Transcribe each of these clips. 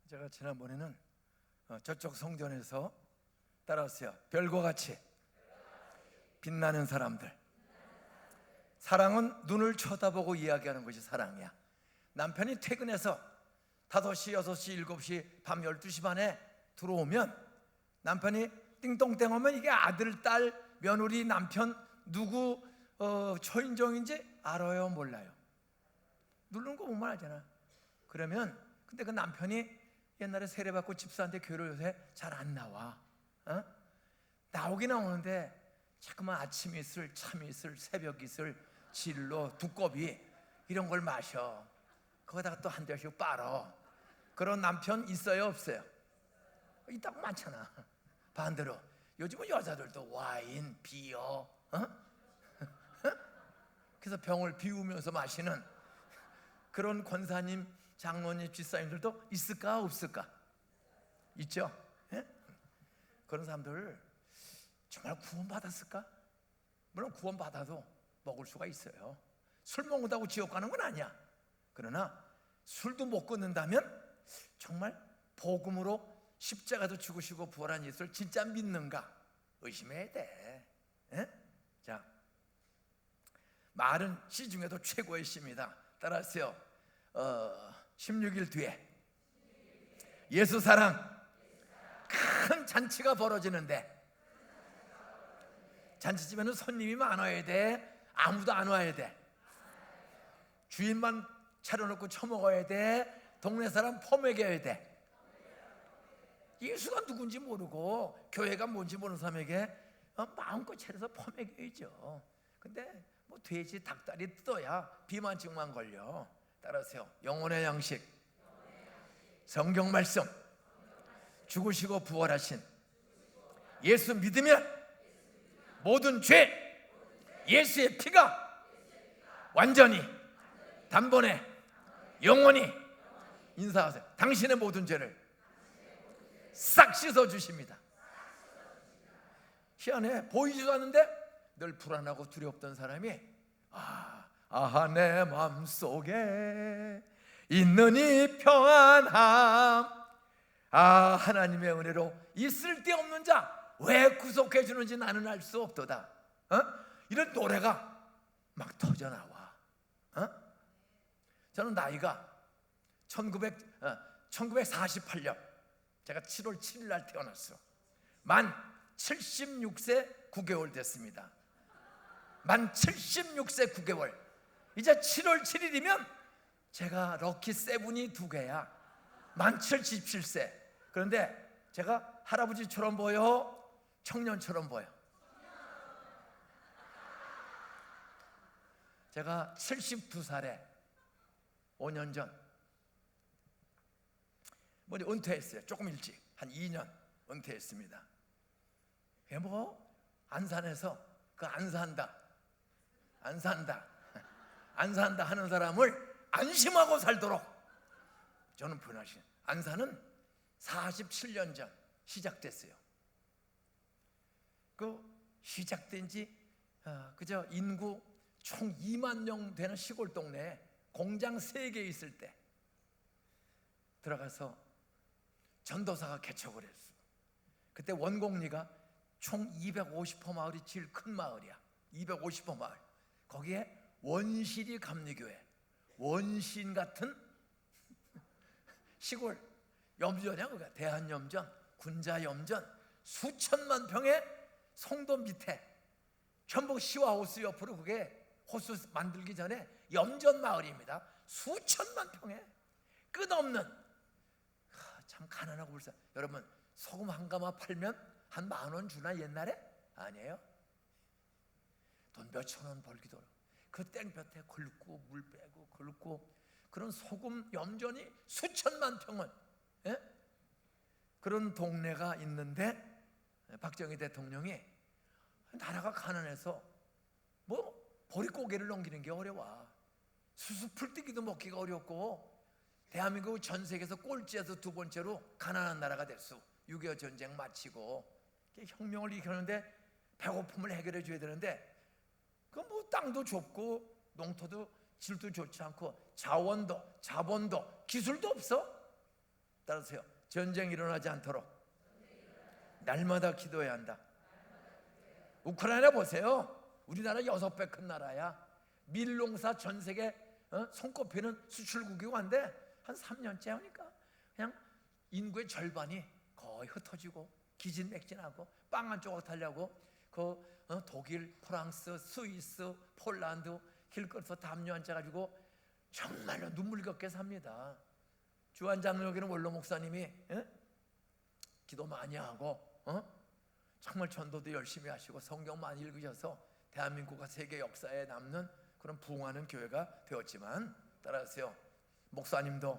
제가 지난번에는 저쪽 성전에서 따라왔어요. 별과 같이 빛나는 사람들. 사랑은 눈을 쳐다보고 이야기하는 것이 사랑이야. 남편이 퇴근해서 5시, 6시, 7시, 밤 12시 반에 들어오면 남편이 띵동댕 하면 이게 아들, 딸, 며느리, 남편 누구 초인종인지 알아요, 몰라요? 누르는 거 보면 알잖아. 그러면 근데 그 남편이 옛날에 세례받고 집사한테 교회를 요새 잘 안 나와. 나오긴 나오는데 자꾸만 아침 이슬, 참 이슬, 새벽 이슬, 진로, 두꺼비 이런 걸 마셔. 거기다가 또 한 대씩 빨어. 그런 남편 있어요, 없어요? 있다고 많잖아. 반대로 요즘은 여자들도 와인, 비어, 그래서 병을 비우면서 마시는 그런 권사님, 장로님, 집사님들도 있을까 없을까? 있죠? 예? 그런 사람들 정말 구원받았을까? 물론 구원받아도 먹을 수가 있어요. 술 먹는다고 지옥 가는 건 아니야. 그러나 술도 못 끊는다면 정말 복음으로 십자가도 죽으시고 부활한 예수를 진짜 믿는가 의심해야 돼. 예? 자, 말은 시 중에도 최고의 시입니다. 따라하세요. 16일 뒤에 예수 사랑 큰 잔치가 벌어지는데, 잔치집에는 손님이 많아야 돼? 아무도 안 와야 돼? 주인만 차려놓고 처먹어야 돼? 동네 사람 퍼먹여야 돼? 예수가 누군지 모르고 교회가 뭔지 모르는 사람에게 마음껏 차려서 퍼먹여야죠. 근데 뭐 돼지, 닭다리 뜯어야 비만증만 걸려. 따라하세요. 영혼의 양식, 성경 말씀, 죽으시고 부활하신 예수 믿으면 모든 죄, 예수의 피가 완전히, 단번에, 영원히, 인사하세요. 당신의 모든 죄를 싹 씻어 주십니다. 희한해. 보이지도 않는데 늘 불안하고 두렵던 사람이 내 마음속에 있는 이 평안함, 하나님의 은혜로 이 쓸데없는 자 왜 구속해 주는지 나는 알 수 없도다. 이런 노래가 막 터져나와. 저는 나이가 1948년 제가 7월 7일 날 태어났어. 만 76세 9개월 됐습니다. 만 76세 9개월. 이제 7월 7일이면 제가 럭키 세븐이 2개야. 만 77세. 그런데 제가 할아버지처럼 보여? 청년처럼 보여? 제가 72살에 5년 전 은퇴했어요. 조금 일찍 한 2년 은퇴했습니다. 안산에서 안 산다 하는 사람을 안심하고 살도록 저는 변하신. 안산은 47년 전 시작됐어요. 시작된 지 그저 인구 총 2만 명 되는 시골 동네에 공장 3개 있을 때 들어가서 전도사가 개척을 했어. 그때 원곡리가 총 250호 마을이 제일 큰 마을이야. 250호 마을. 거기에 원시리 감리교회, 원신 같은 시골 염전이야. 그게 대한염전, 군자염전, 수천만 평의 송도 밑에 전북시와 호수 옆으로, 그게 호수 만들기 전에 염전 마을입니다. 수천만 평의 끝없는, 참 가난하고 불쌍. 여러분, 소금 한 가마 팔면 한 10,000원 주나 옛날에? 아니에요. 돈 몇천 원 벌기도 어려워. 그 땡볕에 긁고 물 빼고 긁고, 그런 소금 염전이 수천만 평은, 그런 동네가 있는데 박정희 대통령이 나라가 가난해서 보릿고개를 넘기는 게 어려워. 수수 풀떼기도 먹기가 어렵고, 대한민국 전 세계에서 꼴찌에서 2번째로 가난한 나라가 됐어. 6.25 전쟁 마치고 혁명을 일으켰는데 배고픔을 해결해 줘야 되는데, 땅도 좁고 농토도 질도 좋지 않고 자원도 자본도 기술도 없어. 따라서요, 전쟁이 일어나지 않도록 날마다 기도해야 한다. 우크라이나 보세요. 우리나라 6배 큰 나라야. 밀농사 전 세계 손꼽히는 수출국이고 한데 한 3년째 하니까 그냥 인구의 절반이 거의 흩어지고 기진맥진하고 빵 한 조각 타려고 독일, 프랑스, 스위스, 폴란드 길거리에서 담요 앉아가지고 정말로 눈물겹게 삽니다. 주한장로교는 원로 목사님이 기도 많이 하고 정말 전도도 열심히 하시고 성경 많이 읽으셔서 대한민국과 세계 역사에 남는 그런 부흥하는 교회가 되었지만, 따라하세요, 목사님도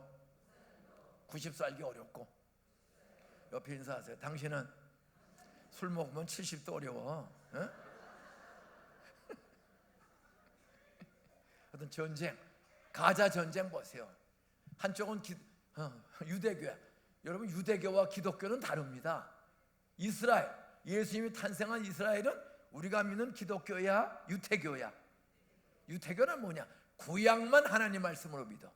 90 살기 어렵고, 옆에 인사하세요. 당신은 술 먹으면 70도 어려워. 어떤 전쟁, 가자 전쟁 보세요. 한쪽은 유대교야. 여러분, 유대교와 기독교는 다릅니다. 이스라엘, 예수님이 탄생한 이스라엘은 우리가 믿는 기독교야, 유태교야. 유태교는 뭐냐? 구약만 하나님 말씀으로 믿어.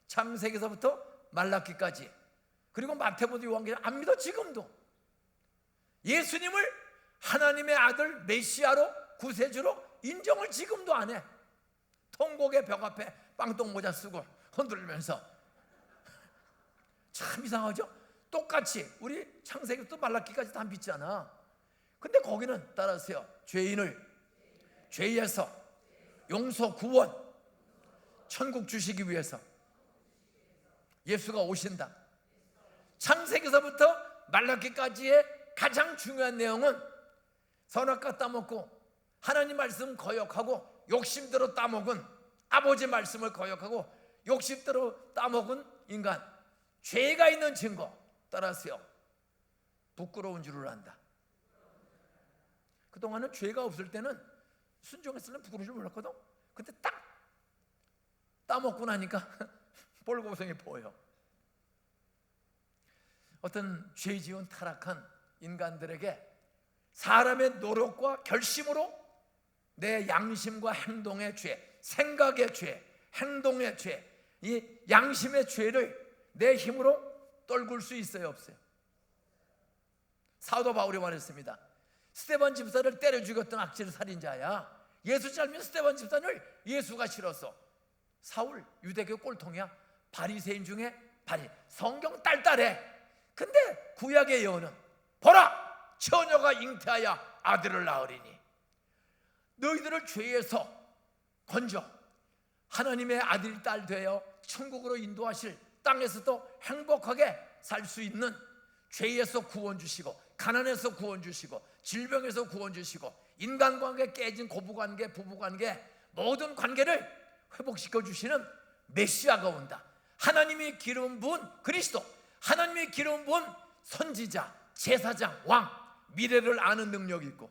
창세기서부터 말라기까지. 그리고 마태복음, 요한계시록 안 믿어. 지금도 예수님을 하나님의 아들 메시아로, 구세주로 인정을 지금도 안 해. 통곡의 벽 앞에 빵똥 모자 쓰고 흔들면서. 참 이상하죠? 똑같이 우리 창세기부터 말라기까지 다 믿잖아. 근데 거기는 따라하세요, 죄인을 죄에서 용서, 구원, 천국 주시기 위해서 예수가 오신다. 창세기서부터 말라기까지의 가장 중요한 내용은 선악과 따먹고 하나님 말씀 거역하고 욕심대로 따먹은, 아버지 말씀을 거역하고 욕심대로 따먹은 인간, 죄가 있는 증거. 따라하세요, 부끄러운 줄을 안다. 그동안은 죄가 없을 때는 순종했을 때 부끄러운 줄 몰랐거든. 근데 딱 따먹고 나니까 볼고성이 보여. 어떤 죄 지은 타락한 인간들에게 사람의 노력과 결심으로 내 양심과 행동의 죄, 생각의 죄, 행동의 죄, 이 양심의 죄를 내 힘으로 떨굴 수 있어요, 없어요? 사도 바울이 말했습니다. 스데반 집사를 때려 죽였던 악질 살인자야. 예수 잘면 스데반 집사를 예수가 싫었어. 사울 유대교 꼴통이야. 바리새인 중에 성경 딸딸해. 근데 구약의 예언은 보라, 처녀가 잉태하여 아들을 낳으리니 너희들을 죄에서 건져 하나님의 아들 딸 되어 천국으로 인도하실, 땅에서도 행복하게 살 수 있는, 죄에서 구원 주시고 가난에서 구원 주시고 질병에서 구원 주시고 인간관계 깨진 고부관계, 부부관계 모든 관계를 회복시켜 주시는 메시아가 온다. 하나님이 기름 부은 그리스도, 하나님이 기름 부은 선지자, 제사장, 왕, 미래를 아는 능력이 있고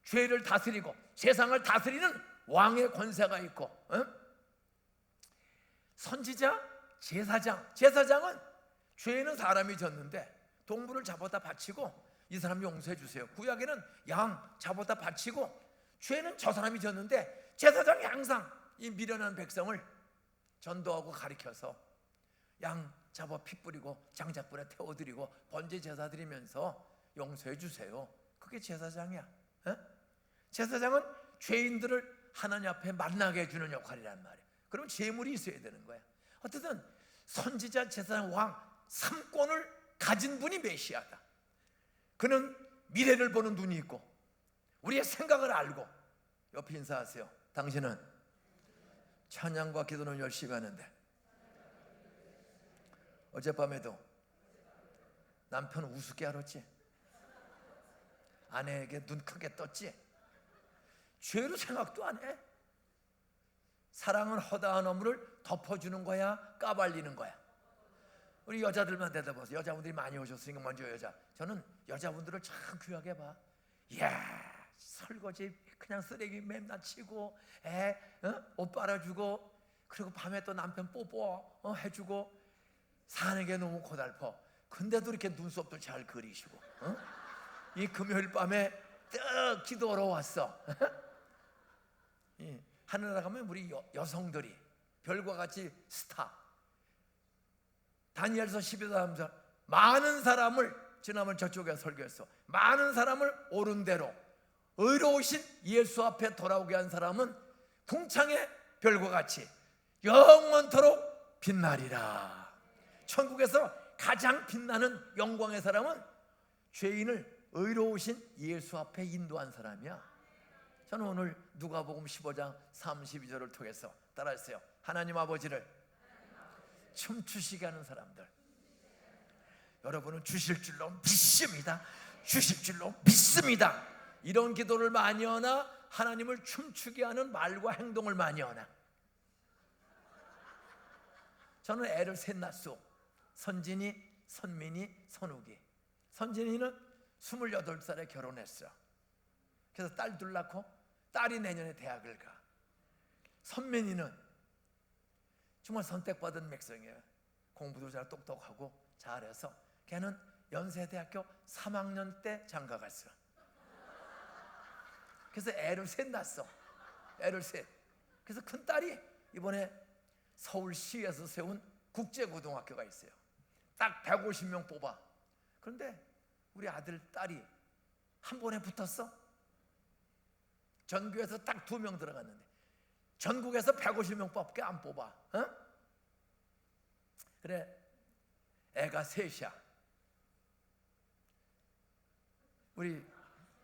죄를 다스리고 세상을 다스리는 왕의 권세가 있고, 선지자, 제사장은 죄는 사람이 졌는데 동물을 잡아다 바치고 이 사람 용서해 주세요. 구약에는 양 잡아다 바치고 죄는 저 사람이 졌는데 제사장이 항상 이 미련한 백성을 전도하고 가리켜서 양 잡아 피 뿌리고 장작불에 태워드리고 번제 제사 드리면서 용서해 주세요. 그게 제사장이야. 제사장은 죄인들을 하나님 앞에 만나게 해주는 역할이란 말이야. 그럼 제물이 있어야 되는 거야. 어쨌든 선지자, 제사장, 왕 3권을 가진 분이 메시아다. 그는 미래를 보는 눈이 있고 우리의 생각을 알고. 옆에 인사하세요. 당신은 찬양과 기도는 열심히 하는데 어젯밤에도 남편 우습게 알았지? 아내에게 눈 크게 떴지? 죄로 생각도 안 해. 사랑은 허다한 업무를 덮어주는 거야, 까발리는 거야? 우리 여자들만 대답하세요. 여자분들이 많이 오셨으니까 먼저 여자. 저는 여자분들을 참 귀하게 봐. 이야, 설거지 그냥 쓰레기 맨날 치고 옷 빨아주고 그리고 밤에 또 남편 뽀뽀 해주고 사는 게 너무 고달퍼. 근데도 이렇게 눈썹도 잘 그리시고 이 금요일 밤에 떡 기도하러 왔어. 하늘나라 가면 우리 여성들이 별과 같이 스타. 다니엘서 12장 많은 사람을, 지난번 저쪽에 설교했어, 많은 사람을 옳은 대로 의로우신 예수 앞에 돌아오게 한 사람은 궁창의 별과 같이 영원토록 빛나리라. 천국에서 가장 빛나는 영광의 사람은 죄인을 의로우신 예수 앞에 인도한 사람이야. 저는 오늘 누가복음 15장 32절을 통해서 따라했어요. 하나님 아버지를 춤추시게 하는 사람들. 여러분은 주실 줄로 믿습니다. 주실 줄로 믿습니다. 이런 기도를 많이 하나 하나님을 춤추게 하는 말과 행동을 많이 하나? 저는 애를 셋 낳았어. 선진이, 선민이, 선욱이. 선진이는 28살에 결혼했어. 그래서 딸 둘 낳고 딸이 내년에 대학을 가. 선민이는 정말 선택받은 백성이에요. 공부도 잘 똑똑하고 잘해서 걔는 연세대학교 3학년 때 장가 갔어. 그래서 애를 셋 낳았어. 애를 셋. 그래서 큰 딸이 이번에 서울시에서 세운 국제고등학교가 있어요. 딱 150명 뽑아. 그런데 우리 아들, 딸이 한 번에 붙었어. 전교에서 딱 2명 들어갔는데 전국에서 150명밖에 안 뽑아. 어? 그래, 애가 셋이야. 우리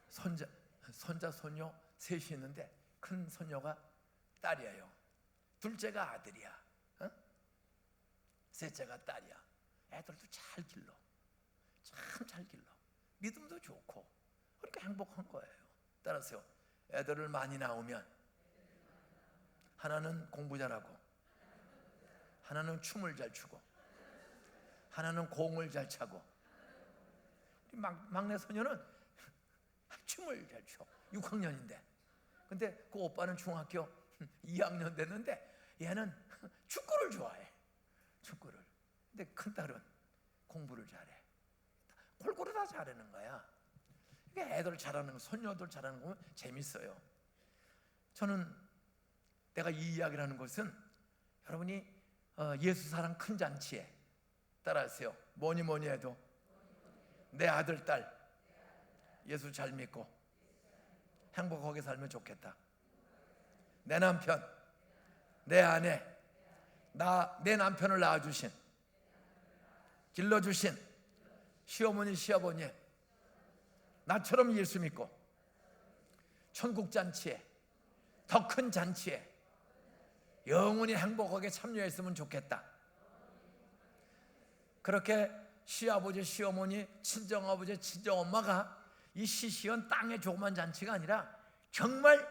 손자, 손녀 셋이 있는데 큰 손녀가 딸이에요. 둘째가 아들이야. 어? 셋째가 딸이야. 애들도 잘 길러. 참 잘 길러. 믿음도 좋고. 그러니까 행복한 거예요. 따라서요, 애들을 많이 낳으면 하나는 공부 잘하고, 하나는 춤을 잘 추고, 하나는 공을 잘 차고. 우리 막내 소녀는 춤을 잘 춰. 6학년인데. 근데 그 오빠는 중학교 2학년 됐는데 얘는 축구를 좋아해. 축구를. 근데 큰딸은 공부를 잘해. 골고루 다 잘하는 거야. 이게 애들 잘하는 거, 손녀들 잘하는 거 재밌어요. 저는 내가 이 이야기를 하는 것은 여러분이 예수 사랑 큰 잔치에 따라하세요. 뭐니 해도 내 아들, 딸 예수 잘 믿고 행복하게 살면 좋겠다. 내 남편, 내 아내, 내 남편을 낳아주신, 길러주신 시어머니, 시아버님, 나처럼 예수 믿고 천국 잔치에, 더 큰 잔치에 영원히 행복하게 참여했으면 좋겠다. 그렇게 시아버지, 시어머니, 친정아버지, 친정엄마가 이 시시한 땅의 조그만 잔치가 아니라 정말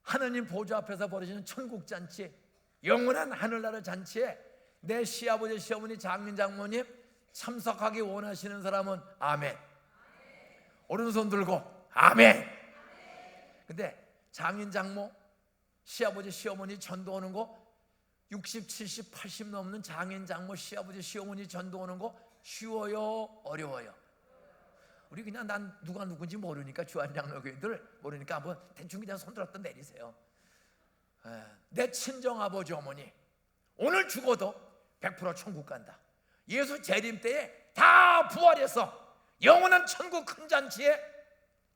하나님 보좌 앞에서 벌어지는 천국 잔치, 영원한 하늘나라 잔치에 내 시아버지, 시어머니, 장인, 장모님 참석하기 원하시는 사람은 아멘. 오른손 들고 아멘. 근데 장인, 장모, 시아버지, 시어머니 전도하는 거 60, 70, 80 넘는 장인, 장모, 시아버지, 시어머니 전도하는 거 쉬워요, 어려워요? 우리 그냥 난 누가 누군지 모르니까, 주한장로교인들 모르니까 한번 대충 그냥 손 들었다 내리세요. 내 친정아버지, 어머니 오늘 죽어도 100% 천국 간다. 예수 재림 때에 다 부활해서 영원한 천국 큰 잔치에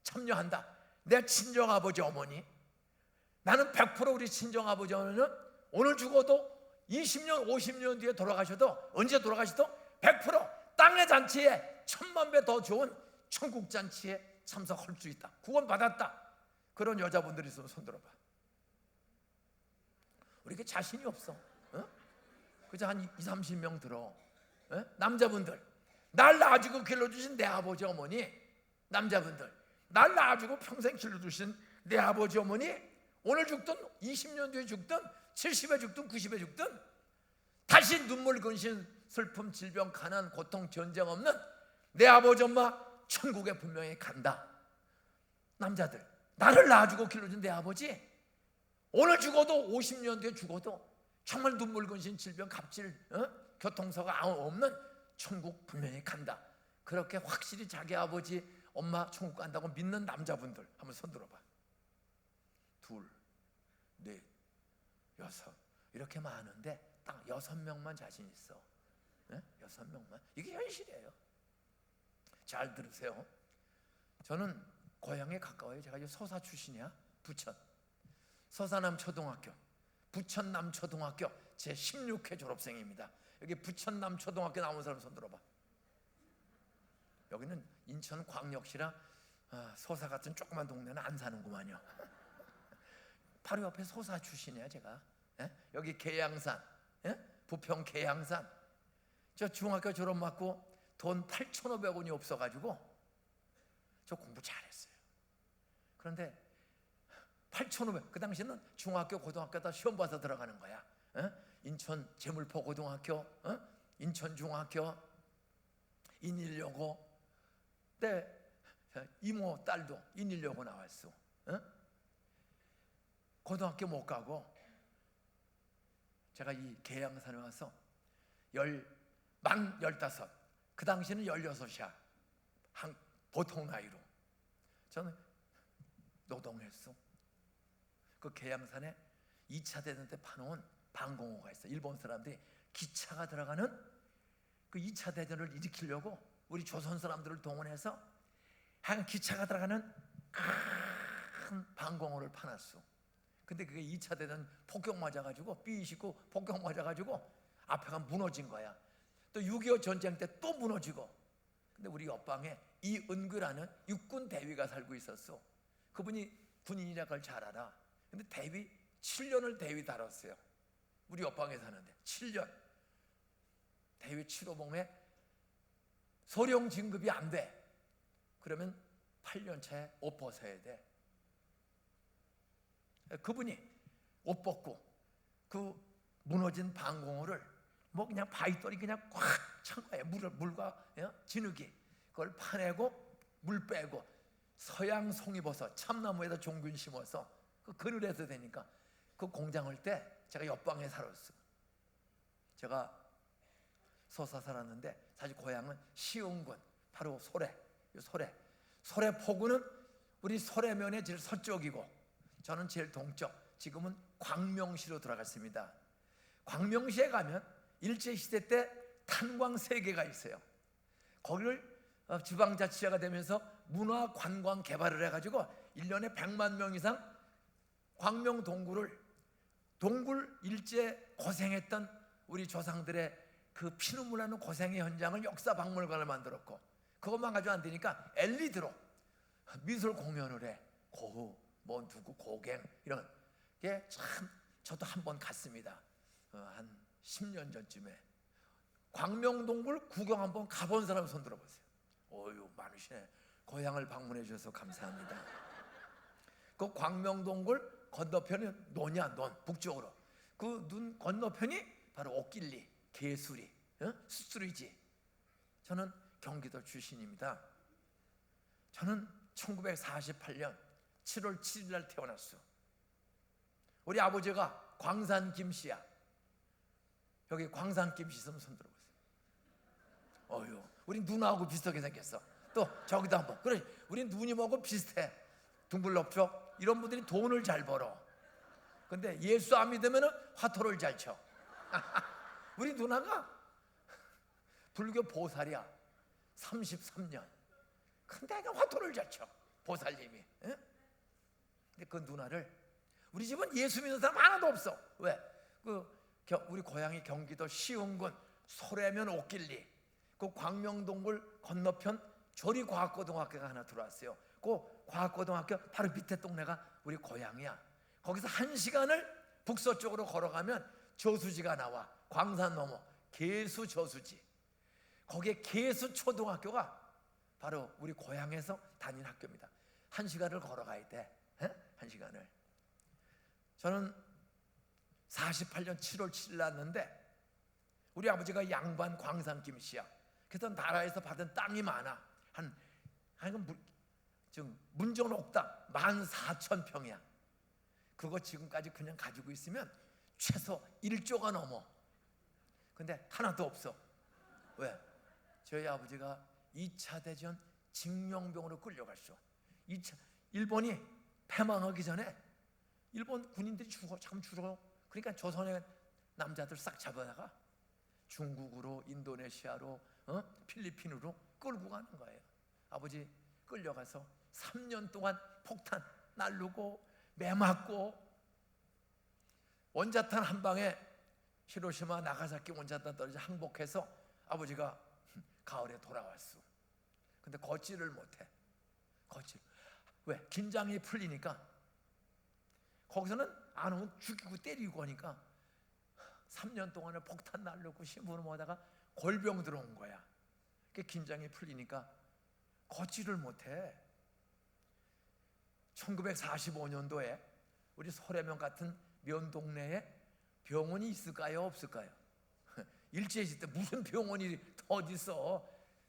참여한다. 내 친정아버지, 어머니, 나는 100% 우리 친정아버지, 어머니는 오늘 죽어도 20년, 50년 뒤에 돌아가셔도, 언제 돌아가셔도 100% 땅의 잔치에 1000만 배 더 좋은 천국 잔치에 참석할 수 있다. 구원 받았다. 그런 여자분들이 있으면 손 들어봐. 우리 그 자신이 없어. 그저 한 20, 30명 들어. 남자분들, 날 낳아주고 길러주신 내 아버지, 어머니, 남자분들, 날 낳아주고 평생 길러주신 내 아버지, 어머니, 오늘 죽든 20년 뒤에 죽든 70에 죽든 90에 죽든 다시 눈물, 근심, 슬픔, 질병, 가난, 고통, 전쟁 없는 내 아버지, 엄마 천국에 분명히 간다. 남자들, 나를 낳아주고 길러준 내 아버지 오늘 죽어도 50년 뒤에 죽어도 정말 눈물, 근심, 질병, 갑질, 교통사고가 없는 천국 분명히 간다. 그렇게 확실히 자기 아버지, 엄마 천국 간다고 믿는 남자분들 한번 손 들어봐. 2, 4, 6 이렇게 많은데 딱 6명만 자신 있어. 6명만. 이게 현실이에요. 잘 들으세요. 저는 고향에 가까워요. 제가 서사 출신이야. 부천 서사남초등학교, 부천남초등학교 제 16회 졸업생입니다. 여기 부천남초등학교 나온 사람 손 들어봐. 여기는 인천광역시라 서사 같은 조그만 동네는 안 사는구만요. 바로 옆에 서사 출신이야 제가. 여기 계양산, 부평 계양산. 저 중학교 졸업 맞고 돈 8,500원이 없어가지고 저 공부 잘했어요. 그런데 8,500, 그 당시에는 중학교 고등학교 다 시험 봐서 들어가는 거야. 인천 제물포 고등학교, 인천 중학교, 인일여고. 때 이모 딸도 인일여고 나왔어. 고등학교 못 가고 제가 이 계양산에 와서 만 15, 그 당시에는 16이야. 보통 나이로 저는 노동했어. 그 계양산에 2차 대전 때 파놓은 방공호가 있어. 일본 사람들이 기차가 들어가는 그 2차 대전을 일으키려고 우리 조선 사람들을 동원해서 한 기차가 들어가는 큰 방공호를 파놨어. 근데 그게 2차 대전 폭격 맞아가지고 삐시고 폭격 맞아가지고 앞에가 무너진 거야. 또 6.25 전쟁 때 또 무너지고. 근데 우리 옆방에 이은규라는 육군 대위가 살고 있었어. 그분이 군인이라 그걸 잘 알아. 근데 대위 7년을 대위 달았어요. 우리 옆방에 사는데 7년. 대위 7호봉에 소령 진급이 안 돼. 그러면 8년 차에 옷 벗어야 돼. 그분이 옷 벗고 그 무너진 방공호를 뭐 그냥 바위돌이 그냥 꽉 찬 거예요. 물과 진흙이. 그걸 파내고 물 빼고 서양 송이버섯 참나무에다 종균 심어서 그 그늘에서 되니까 그 공장할 때 제가 옆방에 살았어. 제가 서사 살았는데 사실 고향은 시흥군, 바로 소래 포구는 우리 소래면의 제일 서쪽이고 저는 제일 동쪽. 지금은 광명시로 들어갔습니다. 광명시에 가면 일제시대 때 탄광 3개가 있어요. 거기를 지방자치제가 되면서 문화관광 개발을 해가지고 1년에 100만 명 이상 광명 동굴 일제 고생했던 우리 조상들의 그 피눈물 나는 고생의 현장을 역사박물관을 만들었고, 그것만 가지고 안 되니까 엘리드로 미술 공연을 해. 고흐, 뭐 누구, 고갱 이런 게 참. 저도 한번 갔습니다. 한 10년 전쯤에 광명동굴 구경 한번 가본 사람 손 들어보세요. 어유 많으시네. 고향을 방문해 주셔서 감사합니다. 그 광명동굴 건너편은 논이야, 논. 북쪽으로 그 눈 건너편이 바로 옥길리, 개수리, 수수리지. 저는 경기도 출신입니다. 저는 1948년 7월 7일 날 태어났어. 우리 아버지가 광산 김씨야. 여기 광산 김씨 있으면 손 들어보세요. 어휴, 우리 누나하고 비슷하게 생겼어. 또 저기도 한번. 그래, 우리 누님하고 비슷해. 둥글럽죠? 이런 분들이 돈을 잘 벌어. 근데 예수 안 믿으면 화토를 잘 쳐. 우리 누나가 불교 보살이야. 33년. 근데 화토를 잘 쳐. 보살님이. 근데 그 누나를, 우리 집은 예수 믿는 사람 하나도 없어. 왜? 우리 고향이 경기도 시흥군 소래면 옥길리, 그 광명동굴 건너편 조리과학고등학교가 하나 들어왔어요. 그 과학고등학교 바로 밑에 동네가 우리 고향이야. 거기서 1시간을 북서쪽으로 걸어가면 저수지가 나와. 광산 넘어 개수저수지. 거기에 개수초등학교가 바로 우리 고향에서 다닌 학교입니다. 1시간을 걸어가야 돼. 1시간을. 저는 48년 7월 7일 났는데 우리 아버지가 양반 광산 김씨야. 그래서 나라에서 받은 땅이 많아. 문정 옥당 14,000평이야. 그거 지금까지 그냥 가지고 있으면 최소 1조가 넘어. 근데 하나도 없어. 왜? 저희 아버지가 2차 대전 징용병으로 끌려갔어. 일본이 패망하기 전에 일본 군인들이 참 죽어. 그러니까 조선의 남자들 싹 잡아다가 중국으로, 인도네시아로, 필리핀으로 끌고 가는 거예요. 아버지 끌려가서 3년 동안 폭탄 날르고 매 맞고, 원자탄 한 방에 히로시마 나가사키 원자탄 떨어져 항복해서 아버지가 가을에 돌아왔어. 근데 걷지를 못해. 걷지. 왜? 긴장이 풀리니까. 거기서는 안 오면 죽이고 때리고 하니까 3년 동안에 폭탄 날르고 신부름 하다가 골병 들어온 거야. 그 긴장이 풀리니까 걷지를 못해. 1945년도에 우리 소래면 같은 면 동네에 병원이 있을까요? 없을까요? 일제시대 때 무슨 병원이 어디 있어?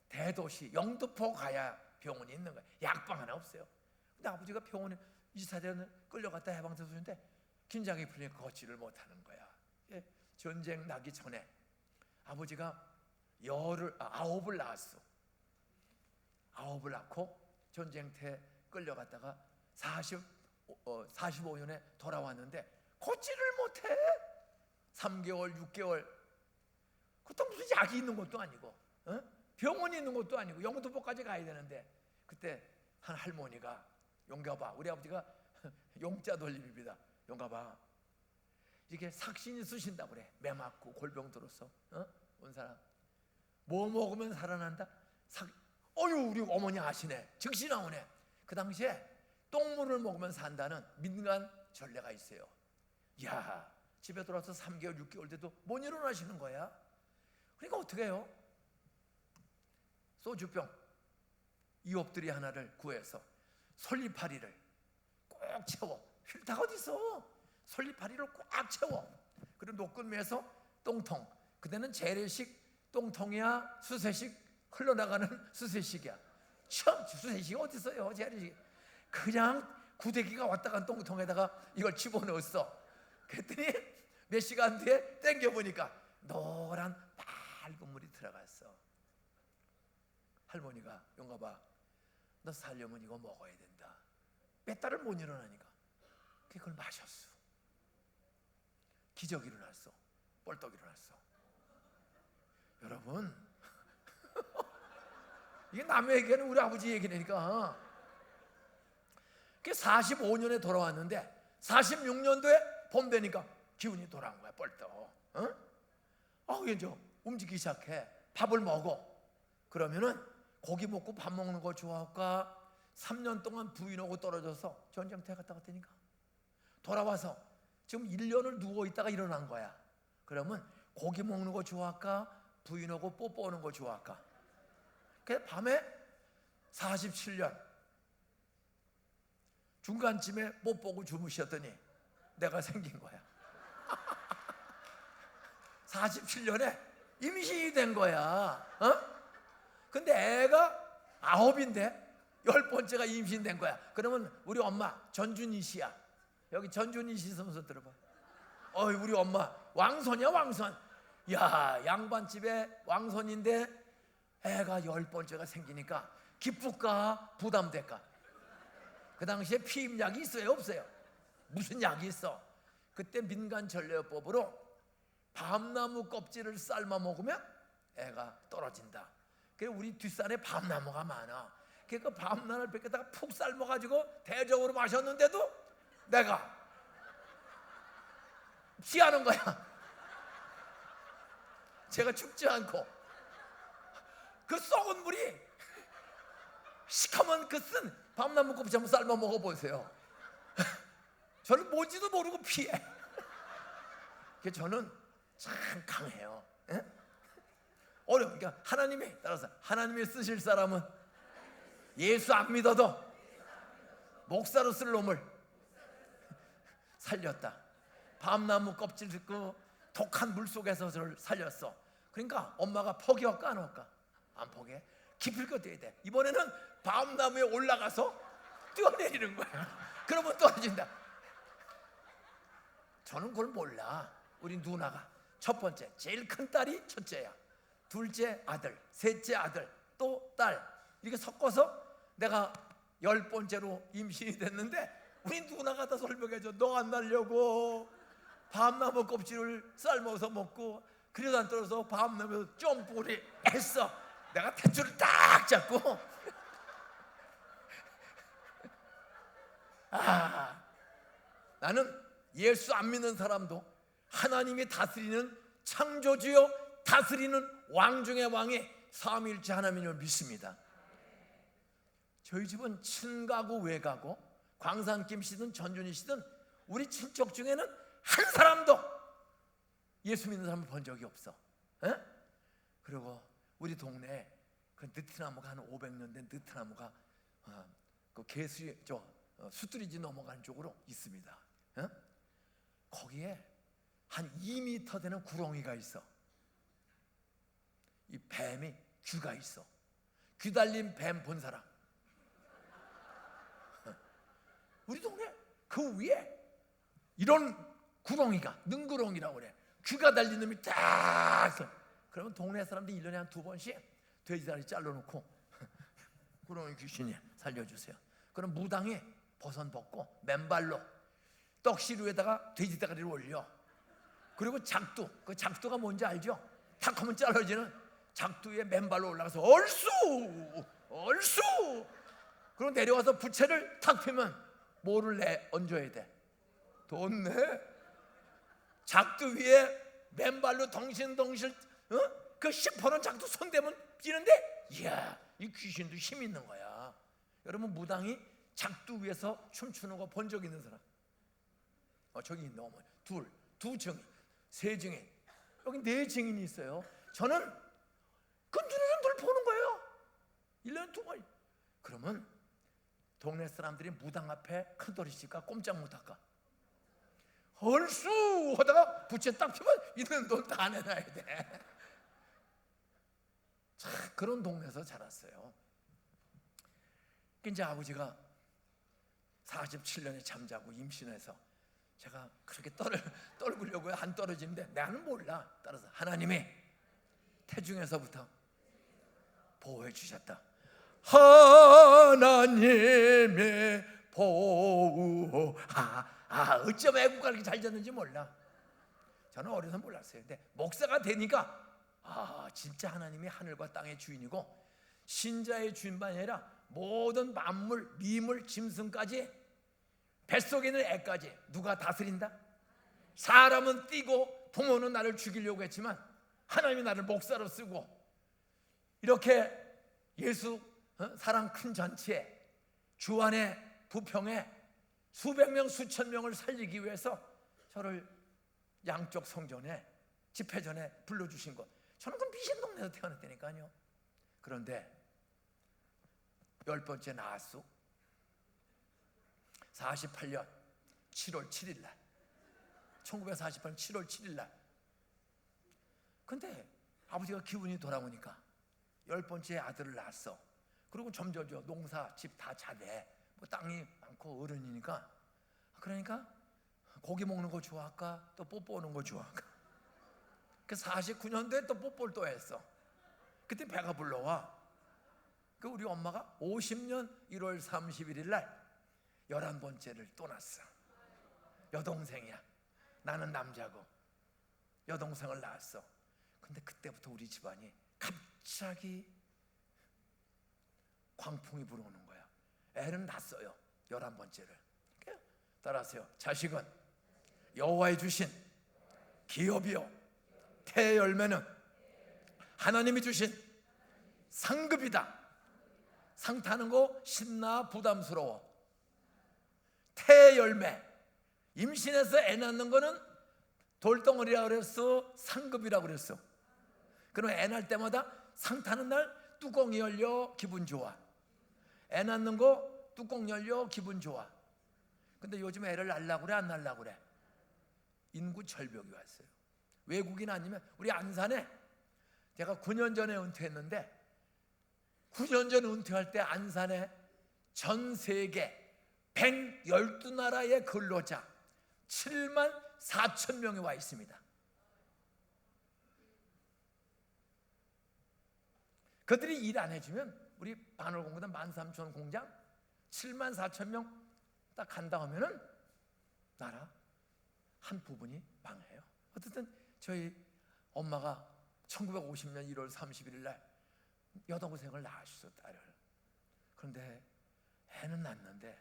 대도시 영등포 가야 병원이 있는 거야. 약방 하나 없어요. 근데 아버지가 병원에 24대는 끌려갔다 해방되었는데 긴장이 풀리니까 걷지를 못하는 거야. 전쟁 나기 전에 아버지가 아홉을 낳았어. 아홉을 낳고 전쟁터에 끌려갔다가 45년에 돌아왔는데 걷지를 못해. 3개월, 6개월. 그것도 무슨 약이 있는 것도 아니고, 병원이 있는 것도 아니고 영등포까지 가야 되는데, 그때 한 할머니가, 용가봐, 우리 아버지가 용자 돌림입니다. 용가봐, 이게 삭신이 쑤신다 그래. 매 맞고 골병 들었어. 온 사람 뭐 먹으면 살아난다? 우리 어머니 아시네. 즉시 나오네. 그 당시에 똥물을 먹으면 산다는 민간 전례가 있어요. 야, 집에 돌아와서 3개월, 6개월 돼도 못 일어나시는 거야. 그러니까 어떻게 해요? 소주병 2홉들이 하나를 구해서 솔잎파리를 꼭 채워. 필터가 어디 있어? 솔잎파리를 꽉 채워. 그리고 노끈매에서 똥통. 그때는 재래식 똥통이야, 수세식, 흘러나가는 수세식이야. 수세식이 어디 있어요? 재래식. 그냥 구데기가 왔다 간 똥통에다가 이걸 집어넣었어. 그랬더니 몇 시간 뒤에 땡겨보니까 노란 맑은 물이 들어갔어. 할머니가, 용가봐, 너 살려면 이거 먹어야 된다. 몇 달을 못 일어나니까 그걸 마셨어. 기적이 일어났어. 뻘떡 일어났어. 여러분, 이게 남의 얘기는 우리 아버지 얘기니까. 45년에 돌아왔는데 46년도에 봄 되니까 기운이 돌아온 거야. 뻘떡. 이제 움직이기 시작해. 밥을 먹어. 그러면은 고기 먹고 밥 먹는 거 좋아할까? 3년 동안 부인하고 떨어져서 전쟁터에 갔다 왔다니까. 돌아와서 지금 1년을 누워있다가 일어난 거야. 그러면 고기 먹는 거 좋아할까? 부인하고 뽀뽀하는 거 좋아할까? 그래서 밤에 47년 중간쯤에 뽀뽀하고 주무셨더니 내가 생긴 거야. 47년에 임신이 된 거야. 근데 애가 9인데 10번째가 임신된 거야. 그러면 우리 엄마 전준희 씨야. 여기 전준희 씨 선수 들어봐. 우리 엄마 왕손이야, 왕손. 야, 양반집에 왕손인데 애가 10번째가 생기니까 기쁠까 부담될까? 그 당시에 피임약이 있어요, 없어요? 무슨 약이 있어? 그때 민간 전례법으로 밤나무 껍질을 삶아 먹으면 애가 떨어진다. 그래서 우리 뒷산에 밤나무가 많아. 그러니까 밤나무를 뺏겨다가 푹 삶아가지고 대접으로 마셨는데도 내가 피하는 거야. 제가 죽지 않고. 그 썩은 물이 시커먼 그 쓴 밤나무 껍질 한번 삶아 먹어보세요. 저는 뭔지도 모르고 피해. 저는 참 강해요. 그러니까 하나님이, 따라서 하나님이 쓰실 사람은 예수 안 믿어도 목사로 쓸 놈을 살렸다. 밤나무 껍질 듣고 독한 물 속에서 저를 살렸어. 그러니까 엄마가 포기할까 안 할까? 안 포기해. 기필코 뛰어야 돼. 이번에는 밤나무에 올라가서 뛰어내리는 거야. 그러면 떨어진다. 저는 그걸 몰라. 우리 누나가 첫 번째, 제일 큰 딸이 첫째야. 둘째 아들, 셋째 아들, 또 딸. 이렇게 섞어서 내가 10번째로 임신이 됐는데 우리 누나가 다 설명해줘. 너 안 날려고 밤나무 껍질을 삶아서 먹고 그래도 안 떨어져서 밤 넘어서 점프를 했어. 내가 대추를 딱 잡고 나는 예수 안 믿는 사람도 하나님이 다스리는 창조주요 다스리는 왕 중의 왕이 삼위일체 하나님을 믿습니다. 저희 집은 친가고 외가고 광산김 씨든 전준희 씨든 우리 친척 중에는 한 사람도 예수 믿는 사람을 본 적이 없어. 에? 그리고 우리 동네에 그 느티나무가 한 500년 된 느티나무가 그 수뚜리지 넘어가는 쪽으로 있습니다. 에? 거기에 한 2m 되는 구렁이가 있어. 이 뱀이 귀가 있어. 귀 달린 뱀 본 사람? 우리 동네 그 위에 이런 구렁이가 능구렁이라고 그래. 귀가 달린 놈이 딱 있어. 그러면 동네 사람들이 1년에 한 2번씩 돼지다리 잘라놓고 구렁이 귀신이 살려주세요. 그럼 무당이 버선 벗고 맨발로 떡실 위에다가 돼지다리를 올려. 그리고 작두, 그 작두가 뭔지 알죠? 탁 하면 잘라지는 작두 위에 맨발로 올라가서 얼쑤 그리고 내려와서 부채를 탁 펴면 뭐를 얹어야 돼? 돈 내? 작두 위에 맨발로 덩실덩실 그 시퍼런 작두 손대면 뛰는데, 이야, 이 귀신도 힘 있는 거야. 여러분, 무당이 작두 위에서 춤추는 거 본 적 있는 사람? 저기 있는 어머니 두 증인, 세 증인, 여기 4증인이 있어요. 저는 그 눈으로 늘 보는 거예요. 1년에 2번. 그러면 동네 사람들이 무당 앞에 큰 소리치니까 꼼짝 못할까? 얼쑤 하다가 부채 딱 피면 있는 돈 다 내놔야 돼. 참, 그런 동네에서 자랐어요. 이제 아버지가 47년에 잠자고 임신해서 제가 그렇게 떨구려고 안 떨어지는데 나는 몰라. 따라서 하나님이 태중에서부터 보호해 주셨다. 하나님의 보호. 어쩜 애국가 그렇게 잘 졌는지 몰라. 저는 어려서 몰랐어요. 근데 목사가 되니까 진짜 하나님이 하늘과 땅의 주인이고 신자의 주인만이 아니라 모든 만물, 미물, 짐승까지 뱃속에 있는 애까지 누가 다스린다? 사람은 뛰고 부모는 나를 죽이려고 했지만 하나님이 나를 목사로 쓰고 이렇게 예수 사랑 큰 잔치에 주안의 부평에 수백 명 수천 명을 살리기 위해서 저를 양쪽 성전에 집회전에 불러주신 것. 저는 그 미신 동네에서 태어났다니까요. 그런데 10번째 나았어. 48년 7월 7일 날, 1948년 7월 7일 날. 근데 아버지가 기운이 돌아오니까 10번째 아들을 낳았어. 그리고 점점 농사 집 다 잘해. 뭐 땅이 많고 어른이니까. 그러니까 고기 먹는 거 좋아할까? 또 뽀뽀하는 거 좋아할까? 그 49년도에 또 뽀뽀를 또 했어. 그때 배가 불러와. 그 우리 엄마가 50년 1월 31일 날 11번째를 또 낳았어. 여동생이야. 나는 남자고 여동생을 낳았어. 근데 그때부터 우리 집안이 갑자기 광풍이 불어오는 거야. 애는 낳았어요. 11번째를. 따라하세요. 자식은 여호와의 주신 기업이요 태의 열매는 하나님이 주신 상급이다. 상 타는 거 신나 부담스러워. 태의 열매, 임신해서 애 낳는 거는 돌덩어리라고 그랬어, 상급이라고 그랬어. 그럼 애 낳을 때마다 상 타는 날 뚜껑이 열려 기분 좋아. 애 낳는 거 뚜껑 열려 기분 좋아. 근데 요즘 애를 낳으려고 그래, 안 낳으려고 그래? 인구 절벽이 왔어요. 외국인 아니면 우리 안산에 제가 9년 전에 은퇴했는데 9년 전에 은퇴할 때 안산에 전 세계 112나라의 근로자 7만 4천 명이 와 있습니다. 그들이 일 안 해주면 우리 반월공고단 13,000 공장 7만 4천 명 딱 간다 하면은 나라 한 부분이 망해요. 어쨌든 저희 엄마가 1950년 1월 31일 날 여동생을 낳았어, 딸을. 그런데 애는 낳는데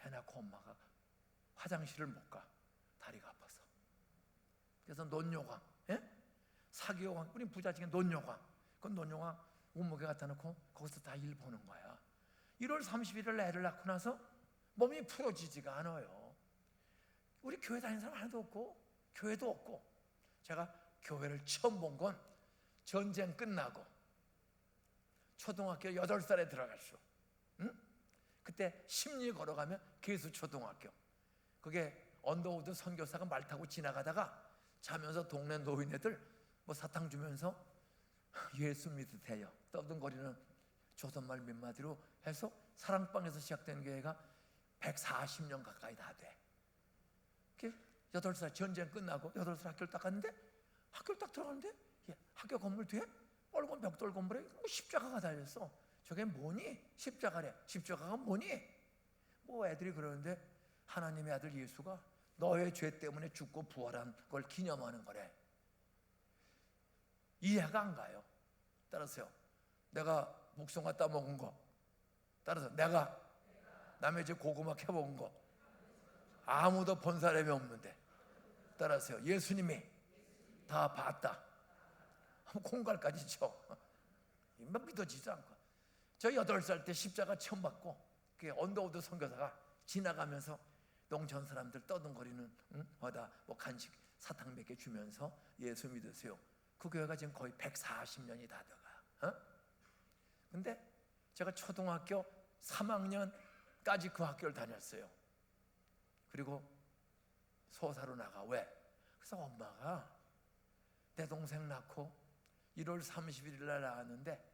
애 낳고 엄마가 화장실을 못 가, 다리가 아파서. 그래서 논요강, 사기요강, 우린 부잣집에 논요강, 그 논요강 몸무게 갖다 놓고 거기서 다 일 보는 거야. 1월 31일 애를 낳고 나서 몸이 풀어지지가 않아요. 우리 교회 다니는 사람 하나도 없고 교회도 없고. 제가 교회를 처음 본 건 전쟁 끝나고 초등학교 8살에 들어갔어. 그때 심리 걸어가면 계수초등학교, 그게 언더우드 선교사가 말 타고 지나가다가 자면서 동네 노인애들 뭐 사탕 주면서 예수 믿으세요 떠든거리는 조선말 몇 마디로 해서 사랑방에서 시작된 교회가 140년 가까이 다 돼. 8살 전쟁 끝나고 8살 학교를 딱 갔는데, 학교를 딱 들어가는데 학교 건물 뒤에 빨간 벽돌 건물에 십자가가 달렸어. 저게 뭐니? 십자가래. 십자가가 뭐니? 뭐 애들이 그러는데 하나님의 아들 예수가 너의 죄 때문에 죽고 부활한 걸 기념하는 거래. 이해가 안 가요. 따라서요, 내가 목송아 따먹은 거, 따라서 내가 남의 집 고구마 캐먹은 거 아무도 본 사람이 없는데, 따라서요, 예수님이 다 봤다. 콩갈까지 쳐. 믿어지지 않고. 저 8살 때 십자가 처음 받고 언더우드 선교사가 지나가면서 농촌 사람들 떠든거리는 어다 뭐 간식 사탕 몇 개 주면서 예수 믿으세요. 그 교회가 지금 거의 140년이 다 돼가. 근데 제가 초등학교 3학년까지 그 학교를 다녔어요. 그리고 소사로 나가. 왜? 그래서 엄마가 내 동생 낳고 1월 31일 날 나왔는데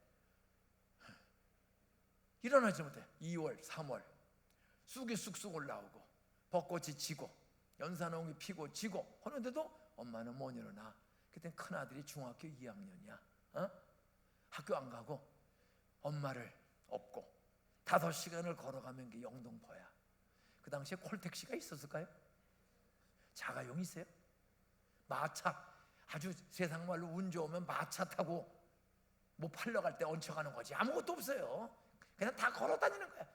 일어나지 못해. 2월, 3월 쑥이 쑥쑥 올라오고 벚꽃이 지고 연산홍이 피고 지고 하는데도 엄마는 못 일어나. 그때 큰아들이 중학교 2학년이야. 학교 안 가고 엄마를 업고 5시간을 걸어가면 게 영등포야. 그 당시에 콜택시가 있었을까요? 자가용 있어요? 마차, 아주 세상 말로 운 좋으면 마차 타고 뭐 팔러 갈 때 얹혀가는 거지. 아무것도 없어요. 그냥 다 걸어 다니는 거야.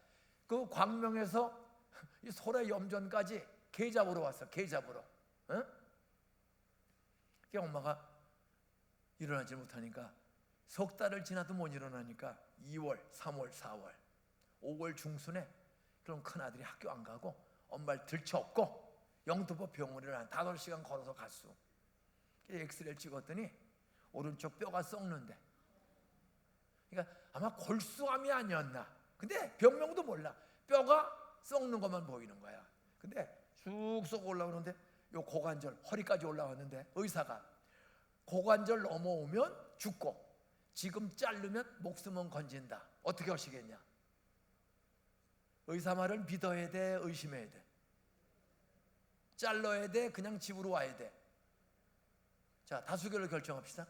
그 광명에서 이 소래 염전까지 개 잡으러 왔어. 개 잡으러. 엄마가 일어나지 못하니까 석 달을 지나도 못 일어나니까 2월, 3월, 4월, 5월 중순에 그럼 큰아들이 학교 안 가고 엄마를 들쳐업고 영등포 병원을 한 5시간 걸어서 갔어. 엑스레이를 찍었더니 오른쪽 뼈가 썩는데, 그러니까 아마 골수암이 아니었나. 근데 병명도 몰라. 뼈가 썩는 것만 보이는 거야. 근데 쑥쑥 올라오는데 요 고관절 허리까지 올라왔는데 의사가 고관절 넘어오면 죽고 지금 자르면 목숨은 건진다. 어떻게 하시겠냐? 의사 말을 믿어야 돼, 의심해야 돼? 잘라야 돼, 그냥 집으로 와야 돼? 자, 다수결을 결정합시다.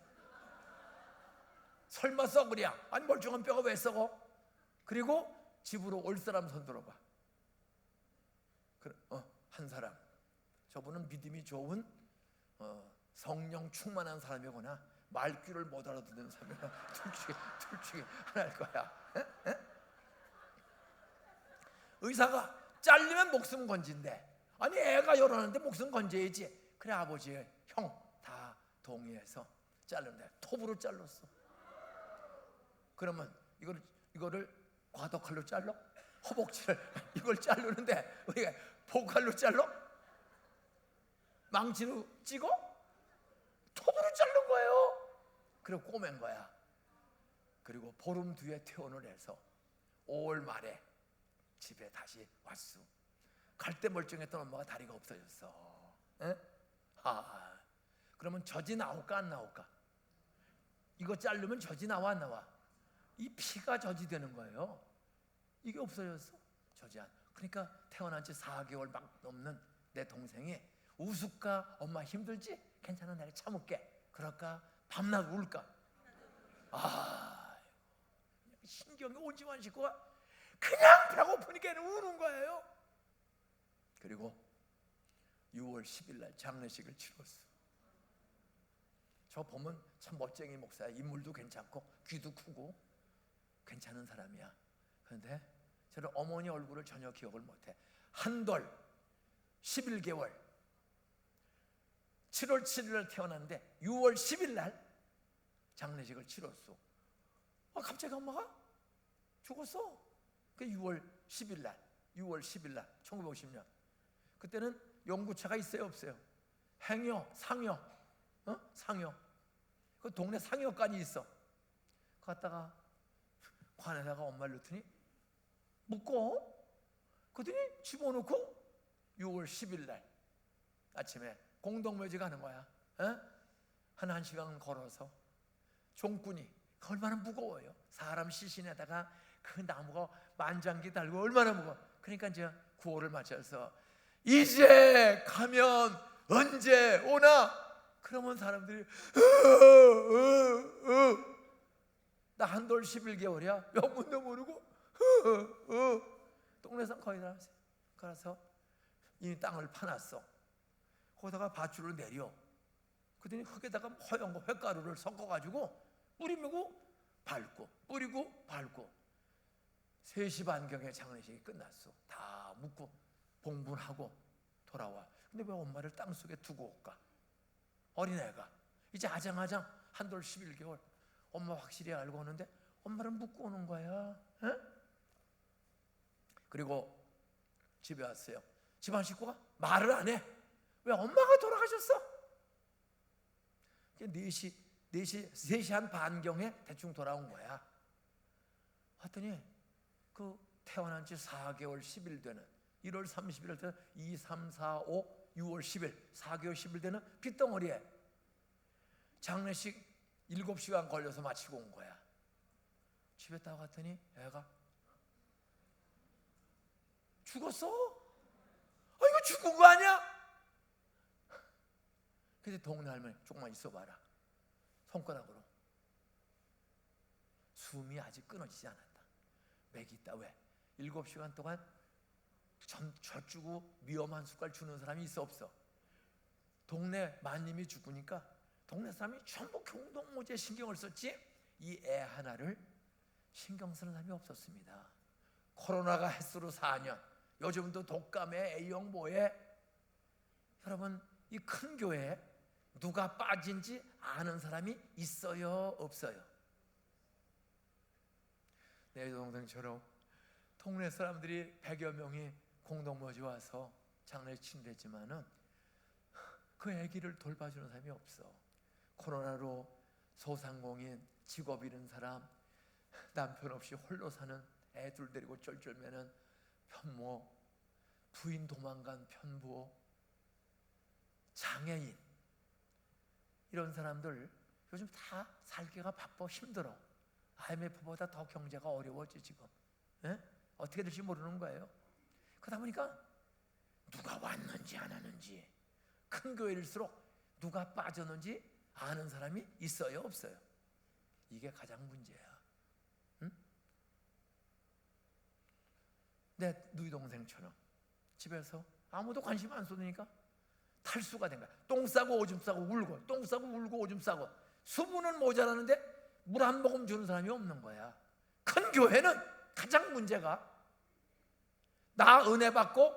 설마 썩으랴? 아니 멀쩡한 뼈가 왜 썩어? 그리고 집으로 올 사람 손 들어봐. 한 사람. 저분은 믿음이 좋은 성령 충만한 사람이거나 말귀를 못 알아듣는 사람이거나 둘 중에 하나일 거야. 의사가 잘리면 목숨 건진대. 아니 애가 열었는데 목숨 건져야지. 그래 아버지, 형 다 동의해서 자르는데 톱으로 잘랐어. 그러면 이거를 과도칼로 잘라? 허벅지를 이걸 자르는데 우리가 보칼로 잘라? 망치로 찍어? 톱으로 자른 거예요. 그리고 꼬맨 거야. 그리고 보름 뒤에 퇴원을 해서 5월 말에 집에 다시 왔어. 갈 때 멀쩡했던 엄마가 다리가 없어졌어. 그러면 젖이 나올까 안 나올까? 이거 자르면 젖이 나와 안 나와? 이 피가 젖이 되는 거예요. 이게 없어졌어. 젖이 안. 그러니까 태어난 지 4개월 막 넘는 내 동생이 우스까? 엄마 힘들지? 괜찮아, 내가 참을게. 그럴까? 밤낮 울까? 신경이 온지만 식구가 그냥 배고프니까 우는 거예요. 그리고 6월 10일 날 장례식을 치렀어. 저 보면 참 멋쟁이 목사야. 인물도 괜찮고 귀도 크고 괜찮은 사람이야. 그런데 저는 어머니 얼굴을 전혀 기억을 못해. 한돌 11개월 7월 7일 날 태어났는데 6월 10일 날 장례식을 치렀어. 갑자기 엄마가 죽었어. 그 6월 10일 날 1950년. 그때는 용구차가 있어요 없어요? 행여, 상여, 상여. 그 동네 상여관이 있어. 갔다가 관에다가 엄마를 넣더니 묶어. 그랬더니 집어넣고 6월 10일 날 아침에 공동묘지 가는 거야. 한 시간 걸어서 종꾼이 얼마나 무거워요. 사람 시신에다가 그 나무가 만장기 달고 얼마나 무거워. 그러니까 이제 구호를 맞춰서 이제 가면 언제 오나? 그러면 사람들이 나 한돌 11개월이야 영문도 모르고 동네에서 거의 다 가서 이 땅을 파놨어. 거기다가 밧줄을 내려. 그랬더니 흙에다가 허연 거 횟가루를 섞어가지고 뿌리고 밟고 뿌리고 밟고 3시 반경에 장례식이 끝났어. 다 묻고 봉분하고 돌아와. 근데 왜 엄마를 땅속에 두고 올까? 어린애가 이제 아장아장 한돌 11개월 엄마 확실히 알고 오는데 엄마를 묻고 오는 거야. 그리고 집에 왔어요. 집안 식구가 말을 안 해. 왜? 엄마가 돌아가셨어. 3시 한 반경에 대충 돌아온 거야. 왔더니 그 태어난 지 4개월 10일 되는 1월 30일 되는 2, 3, 4, 5, 6월 10일 4개월 10일 되는 핏덩어리에 장례식 7시간 걸려서 마치고 온 거야. 집에 딱 왔더니 애가 죽었어? 이거 죽은 거 아니야? 근데 동네 할머니 조금만 있어봐라. 손가락으로 숨이 아직 끊어지지 않았다. 맥이 있다. 왜? 7시간 동안 젖주고 위험한 숟갈 주는 사람이 있어 없어? 동네 마님이 죽으니까 동네 사람이 전부 공동묘지에 신경을 썼지 이 애 하나를 신경 쓰는 사람이 없었습니다. 코로나가 햇수로 4년, 요즘도 독감에 A형 뭐에. 여러분 이 큰 교회에 누가 빠진지 아는 사람이 있어요 없어요? 내 동생처럼 동네 사람들이 100여 명이 공동묘지 와서 장례를 치른댔지만은 그 아기를 돌봐주는 사람이 없어. 코로나로 소상공인, 직업 잃은 사람, 남편 없이 홀로 사는 애들 데리고 쩔쩔매는 편모, 부인 도망간 편부, 장애인, 이런 사람들 요즘 다 살기가 바빠 힘들어. IMF보다 더 경제가 어려워지 지금. 어떻게 될지 모르는 거예요. 그러다 보니까 누가 왔는지 안 왔는지, 큰 교회일수록 누가 빠졌는지 아는 사람이 있어요 없어요? 이게 가장 문제야. 내 누이 동생처럼 집에서 아무도 관심 안 쏟으니까 탈수가 된 거야. 똥 싸고 오줌 싸고 울고, 똥 싸고 울고 오줌 싸고. 수분은 모자라는데 물 한 모금 주는 사람이 없는 거야. 큰 교회는 가장 문제가 나 은혜 받고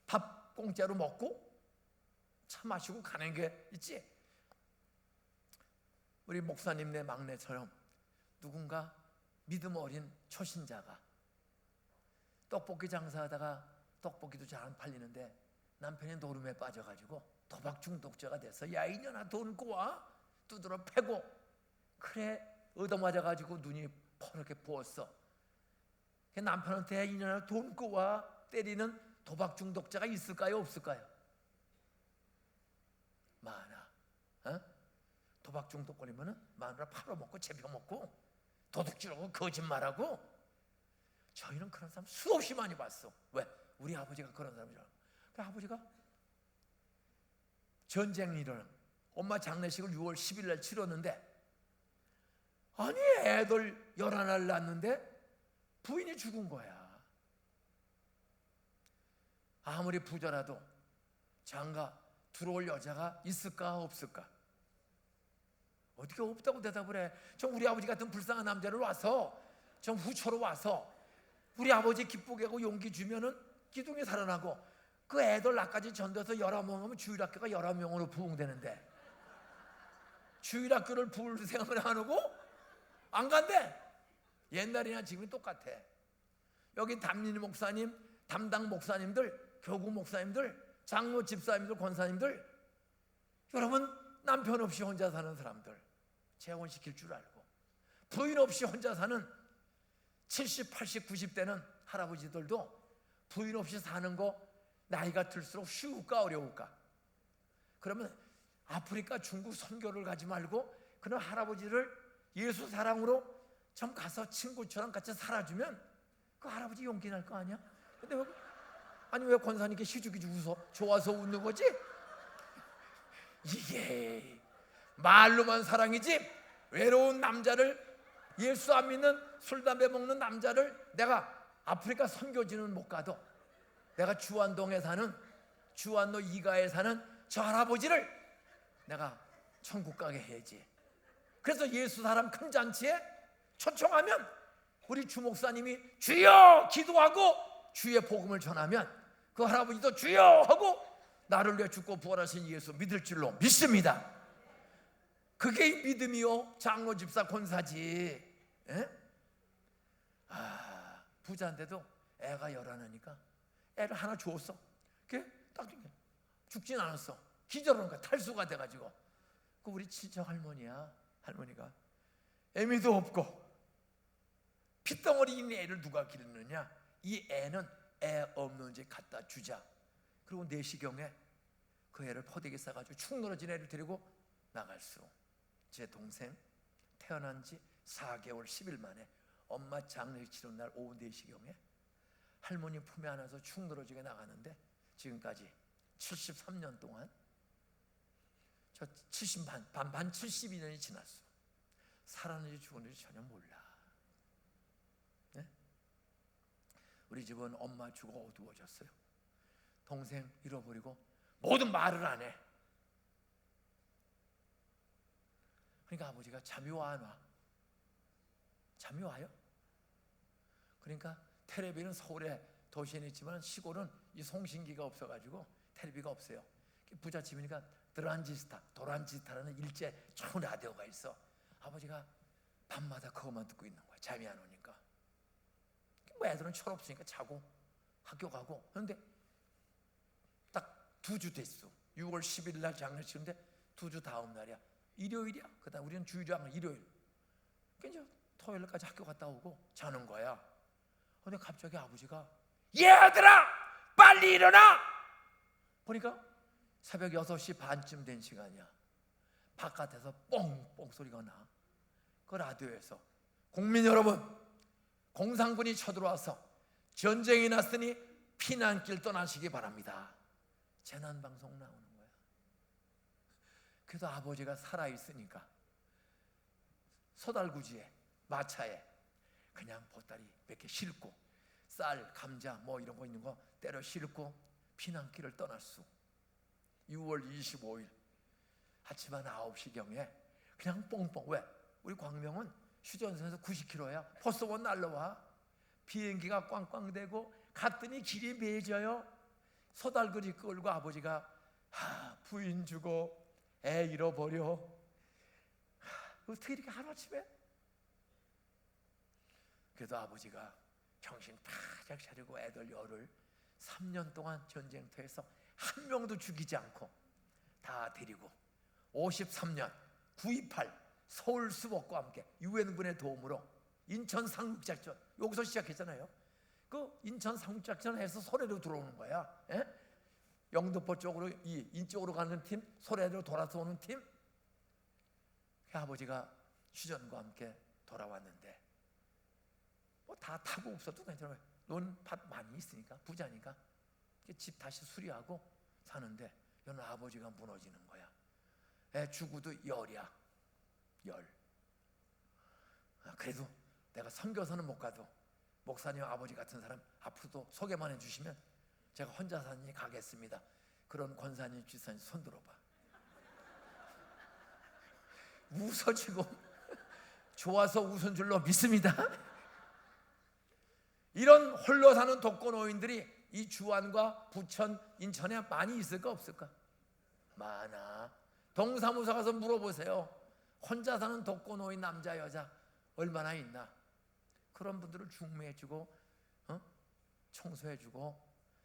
밥 공짜로 먹고 차 마시고 가는 게 있지. 우리 목사님네 막내처럼 누군가 믿음 어린 초신자가 떡볶이 장사하다가 떡볶이도 잘 안 팔리는데 남편이 노름에 빠져가지고 도박 중독자가 돼서 야 이년아 돈 꼬아 두드러 패고, 그래 얻어맞아가지고 눈이 퍼렇게 부었어. 남편한테 이년아 돈 꼬아 때리는 도박 중독자가 있을까요 없을까요? 많아. 도박 중독 걸리면은 마누라 팔아먹고 잡혀먹고 도둑질하고 거짓말하고. 저희는 그런 사람 수없이 많이 봤어. 왜? 우리 아버지가 그런 사람이잖아. 그 아버지가 전쟁이 일어나 엄마 장례식을 6월 10일 날 치렀는데, 아니 애들 11알 낳았는데 부인이 죽은 거야. 아무리 부자라도 장가 들어올 여자가 있을까 없을까? 어떻게 없다고 대답을 해? 좀 우리 아버지 같은 불쌍한 남자를 와서 좀 후처로 와서 우리 아버지 기쁘게 하고 용기 주면은 기둥이 살아나고, 그 애들 나까지 전도해서 11명 하면 주일학교가 11명으로 부흥되는데 주일학교를 부을 생각을 안 하고 안 간대. 옛날이나 지금이 똑같아. 여기 담임 목사님, 담당 목사님들, 교구 목사님들, 장로 집사님들, 권사님들, 여러분 남편 없이 혼자 사는 사람들 재혼시킬 줄 알고, 부인 없이 혼자 사는 70, 80, 90대는 할아버지들도 부인 없이 사는 거 나이가 들수록 쉬울까 어려울까? 그러면 아프리카, 중국 선교를 가지 말고 그런 할아버지를 예수 사랑으로 좀 가서 친구처럼 같이 살아주면 그 할아버지 용기 날 거 아니야? 근데 왜 권사님께 시죽이지 웃어? 좋아서 웃는 거지? 이게 말로만 사랑이지, 외로운 남자를, 예수 안 믿는 술 담배 먹는 남자를 내가 아프리카 선교지는 못 가도 내가 주안동에 사는, 주안로 이가에 사는 저 할아버지를 내가 천국 가게 해야지. 그래서 예수 사람 큰 잔치에 초청하면 우리 주목사님이 주여 기도하고 주의 복음을 전하면 그 할아버지도 주여 하고 나를 위해 죽고 부활하신 예수 믿을 줄로 믿습니다. 그게 믿음이요 장로 집사 권사지. 부자인데도 애가 열하나니까 애를 하나 주었어. 그게 딱 죽진 않았어. 기절하는 거야. 탈수가 돼가지고. 그 우리 친척 할머니야. 할머니가 애미도 없고 핏덩어리인 애를 누가 기르느냐? 이 애는 애 없는 집 갖다 주자. 그리고 내시경에 그 애를 포대기 싸가지고 축 늘어진 애를 데리고 나갈 수. 제 동생 태어난 지 4개월 10일 만에 엄마 장례식 치른 날 오후 4시경에 할머니 품에 안아서 축 늘어지게 나가는데 지금까지 73년 동안 저 70 반 72년이 지났어. 살았는지 죽었는지 전혀 몰라. 네? 우리 집은 엄마 죽어 어두워졌어요. 동생 잃어버리고 모든 말을 안 해. 그러니까 아버지가 잠이 와 안 와? 잠이 와요? 그러니까 텔레비는 서울에 도시에는 있지만 시골은 이 송신기가 없어가지고 텔레비가 없어요. 부잣집이니까 도란지스타라는 일제 좋은 라디오가 있어. 아버지가 밤마다 그것만 듣고 있는 거야. 잠이 안 오니까. 뭐 애들은 철없으니까 자고 학교 가고. 그런데 딱 2주 됐어. 6월 10일 날 장례식인데 2주 다음 날이야. 일요일이야. 그다음 우리는 주일장 일요일. 그러니까 이제 토요일까지 학교 갔다 오고 자는 거야. 근데 갑자기 아버지가 얘들아 빨리 일어나! 보니까 새벽 6시 반쯤 된 시간이야. 바깥에서 뽕뽕 소리가 나. 그 라디오에서 국민 여러분, 공산군이 쳐들어와서 전쟁이 났으니 피난길 떠나시기 바랍니다. 재난방송 나오는 거야. 그래도 아버지가 살아있으니까 소달구지에 마차에 그냥 보따리 몇 개 싣고 쌀, 감자 뭐 이런 거 있는 거 때려 싣고 피난길을 떠날 수. 6월 25일 아침 한 9시경에 그냥 뽕뽕. 왜? 우리 광명은 휴전선에서 90km야. 포스원 날라와. 비행기가 꽝꽝대고 갔더니 길이 매져요. 소달구지 끌고 아버지가 부인 주고 애 잃어버려. 어떻게 이렇게 하루아침에? 그래도 아버지가 정신 바짝 차리고 애들 열을 3년 동안 전쟁터에서 한 명도 죽이지 않고 다 데리고 53년 9.28 서울 수복과 함께 유엔군의 도움으로 인천 상륙작전, 여기서 시작했잖아요. 그 인천 상륙작전에서 소래로 들어오는 거야. 영등포 쪽으로 인쪽으로 가는 팀, 소래로 돌아서 오는 팀. 아버지가 휴전과 함께 돌아왔는데 뭐 다 타고 없어도 괜찮아요. 논밭 많이 있으니까 부자니까 집 다시 수리하고 사는데 여는 아버지가 무너지는 거야. 애 죽어도 열이야. 열. 그래도 내가 선교사는 못 가도 목사님 아버지 같은 사람 앞으로도 소개만 해주시면 제가 혼자 사니 가겠습니다. 그런 권사님, 지사님 손 들어봐. 웃어지고 좋아서 웃은 줄로 믿습니다. 이런 홀로 사는 독거노인들이 이 주안과 부천, 인천에 많이 있을까 없을까? 많아. 동사무소 가서 물어보세요. 혼자 사는 독거노인 남자 여자 얼마나 있나? 그런 분들을 중매해주고 청소해주고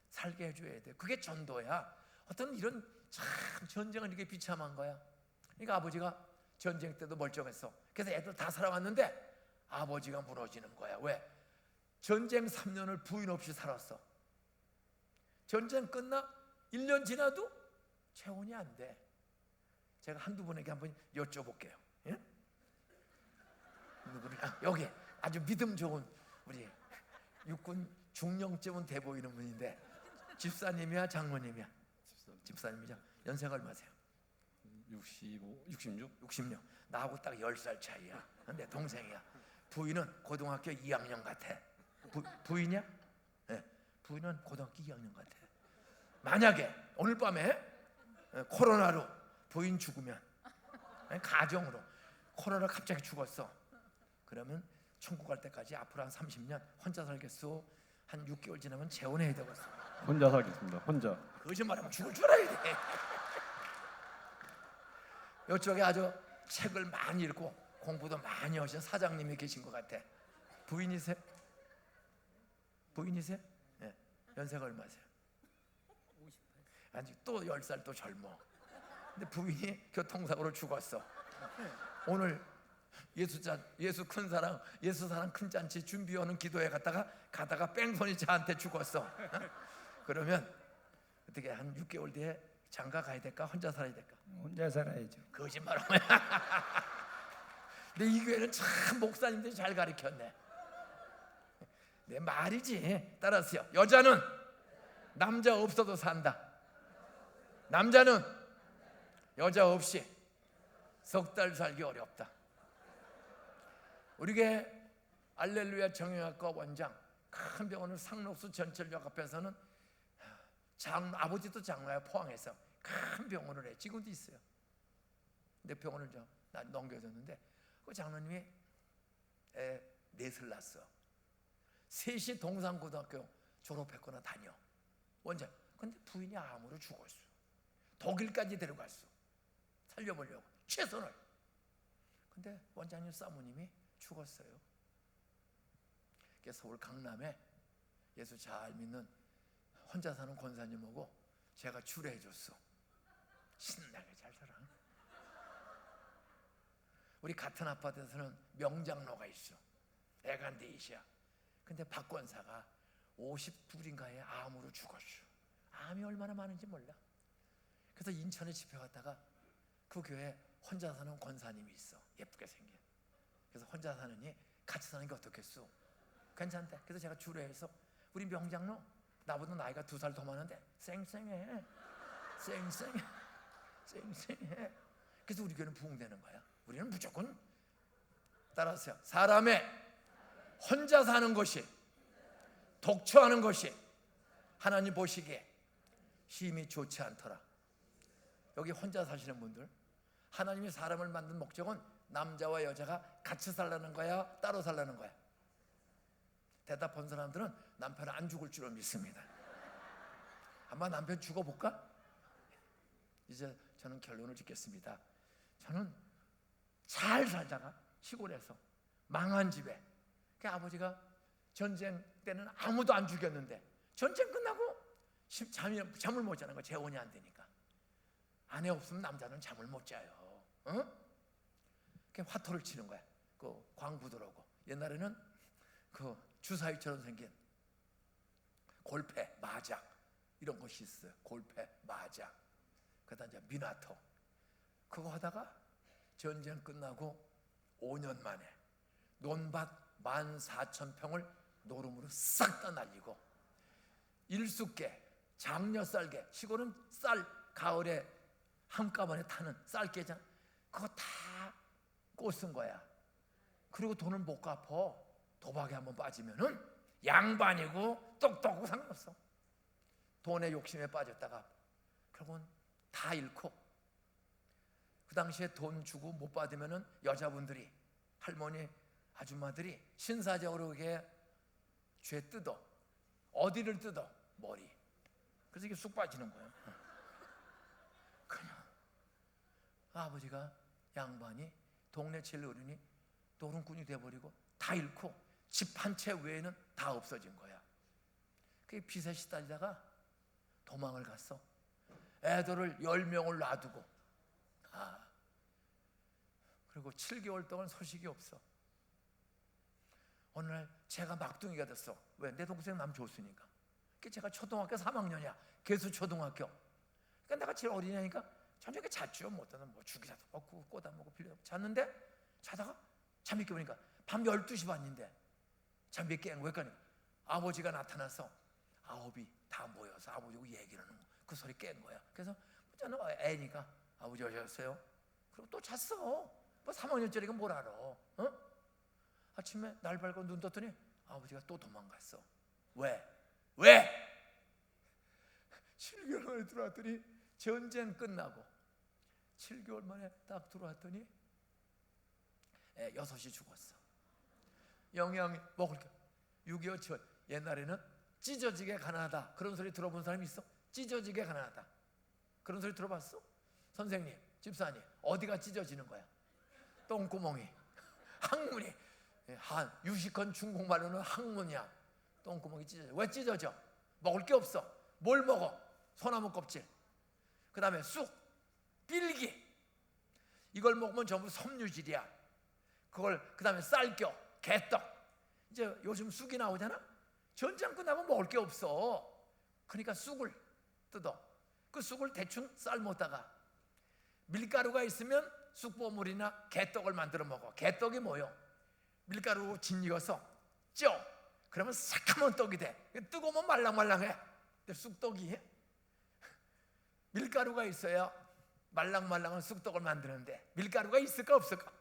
살게 해줘야 돼. 그게 전도야. 어떤 이런 참 전쟁은 이렇게 비참한 거야. 그러니까 아버지가 전쟁 때도 멀쩡했어. 그래서 애들 다 살아왔는데 아버지가 무너지는 거야. 왜? 전쟁 3년을 부인 없이 살았어. 전쟁 끝나 1년 지나도 재혼이 안 돼. 제가 한두 분에게 한번 여쭤볼게요. 예? 여기 아주 믿음 좋은 우리 육군 중령쯤은 돼 보이는 분인데 집사님이야 장모님이야? 집사님이죠. 연세가 얼마세요? 65, 66? 66. 나하고 딱 10살 차이야. 내 동생이야. 부인은 고등학교 2학년 같아. 부인이야? 네. 부인은 고등학교 2학년 같아. 만약에 오늘 밤에 코로나로 부인 죽으면, 가정으로 코로나 갑자기 죽었어. 그러면 천국 갈 때까지 앞으로 한 30년 혼자 살겠어? 한 6개월 지나면 재혼해야 되겠어. 혼자 살겠습니다. 혼자. 거짓말하면 죽을 줄 알아야 돼. 이쪽에 아주 책을 많이 읽고 공부도 많이 하신 사장님이 계신 것 같아. 부인이세요? 부인이세요? 네. 연세가 얼마세요? 58. 아니 또 10살 또 젊어. 근데 부인이 교통사고로 죽었어. 오늘 예수 큰 사랑, 예수 사랑 큰 잔치 준비하는 기도회 가다가 뺑소니 자한테 죽었어. 그러면 어떻게 한 6개월 뒤에 장가 가야 될까? 혼자 살아야 될까? 혼자 살아야죠. 거짓말하면. 근데 이 교회는 참 목사님들이 잘 가르쳤네. 내 말이지. 따라서요. 여자는 남자 없어도 산다. 남자는 여자 없이 석 달 살기 어렵다. 우리 교회 알렐루야 정형외과 원장 큰 병원을 상록수 전철역 앞에서는 아버지도 장로야. 포항에서 큰 병원을 해. 지금도 있어요. 내 병원을 나 넘겨줬는데 그 장로님이 넷을 낳았어. 셋이 동산고등학교 졸업했거나 다녀. 원장. 근데 부인이 암으로 죽었어. 독일까지 데려갔어. 살려보려고 최선을. 근데 원장님 사모님이 죽었어요. 그래서 서울 강남에 예수 잘 믿는 혼자 사는 권사님하고 제가 주례해줬어. 신나게 잘 살아. 우리 같은 아파트에서는 명장로가 있어. 애간데이시야. 근데 박 권사가 52인가에 암으로 죽었어. 암이 얼마나 많은지 몰라. 그래서 인천에 집회 갔다가 그 교회에 혼자 사는 권사님이 있어. 예쁘게 생긴. 그래서 혼자 사느니 같이 사는 게 어떻겠어? 괜찮대. 그래서 제가 주례해서 우리 명장로 나보다 나이가 2살 더 많은데 쌩쌩해. 그래서 우리 교회는 부흥되는 거야. 우리는 무조건 따라서요. 사람의 혼자 사는 것이, 독처하는 것이 하나님 보시기에 힘이 좋지 않더라. 여기 혼자 사시는 분들, 하나님이 사람을 만든 목적은 남자와 여자가 같이 살라는 거야, 따로 살라는 거야? 대답한 사람들은 남편은 안 죽을 줄로 믿습니다. 한번 남편 죽어볼까? 이제 저는 결론을 짓겠습니다. 저는 잘 살다가 시골에서 망한 집에, 그 아버지가 전쟁 때는 아무도 안 죽였는데 전쟁 끝나고 잠을 못 자는 거야. 재혼이 안 되니까. 아내 없으면 남자는 잠을 못 자요. 응? 그 화토를 치는 거야. 그 광부들하고. 옛날에는 그 주사위처럼 생긴 골패, 마작 이런 것이 있어요. 골패, 마작. 그다음 이제 미나토. 그거 하다가 전쟁 끝나고 5년 만에 논밭 14,000평을 노름으로 싹 다 날리고 일숙개, 장려쌀개, 시골은 쌀 가을에 한꺼번에 타는 쌀개잖아. 그거 다 꽂은 거야. 그리고 돈을 못 갚아. 도박에 한번 빠지면은 양반이고 똑똑하고 상관없어. 돈의 욕심에 빠졌다가 결국은 다 잃고 그 당시에 돈 주고 못 받으면은 여자분들이, 할머니 아줌마들이 신사적으로 그게 죄 뜯어. 어디를 뜯어? 머리. 그래서 이게 쑥 빠지는 거예요. 그냥 아버지가 양반이 동네 제일 어른이 노름꾼이 돼버리고 다 잃고 집 한 채 외에는 다 없어진 거야. 그게 빚에 시달리다가 도망을 갔어. 애들을 10명을 놔두고. 그리고 7개월 동안 소식이 없어. 어느 날 제가 막둥이가 됐어. 왜? 내 동생 남 줬으니까. 제가 초등학교 3학년이야. 개수초등학교. 그러니까 내가 제일 어리냐니까 저녁에 잤죠. 뭐 어떤 뭐 죽이라도 먹고 꼬다 먹고 빌려 잤는데, 자다가 잠이 깨보니까 밤 12시 반인데 잠이 깬 거야. 그러니까 아버지가 나타나서 아홉이 다 모여서 아버지하고 얘기를 하는 거야. 그 소리 깬 거야. 그래서 저는 애니까 아버지 오셨어요? 그리고 또 잤어. 뭐 3학년짜리가 뭘 알아? 아침에 날 밝고 눈 떴더니 아버지가 또 도망갔어. 왜? 7개월 만에 들어왔더니 전쟁 끝나고 7개월 만에 딱 들어왔더니 6이 죽었어. 영양 먹을 게 6.25 옛날에는 찢어지게 가난하다 그런 소리 들어본 사람이 있어? 찢어지게 가난하다 그런 소리 들어봤어? 선생님, 집사님, 어디가 찢어지는 거야? 똥구멍이. 항문이. 한 유식한 중국말로는 항문이야. 똥구멍이 찢어져. 왜 찢어져? 먹을 게 없어. 뭘 먹어? 소나무 껍질. 그 다음에 쑥, 삘기. 이걸 먹으면 전부 섬유질이야. 그걸 그 다음에 쌀겨, 개떡. 이제 요즘 쑥이 나오잖아. 전쟁 끝나고 먹을 게 없어. 그러니까 쑥을 뜯어. 그 쑥을 대충 삶았다가 밀가루가 있으면 쑥버물이나 개떡을 만들어 먹어. 개떡이 뭐요? 밀가루 짓이어서 쪄. 그러면 새카만 떡이 돼. 뜨거우면 말랑말랑해. 근데 쑥떡이 밀가루가 있어야 말랑말랑한 쑥떡을 만드는데 밀가루가 있을까 없을까?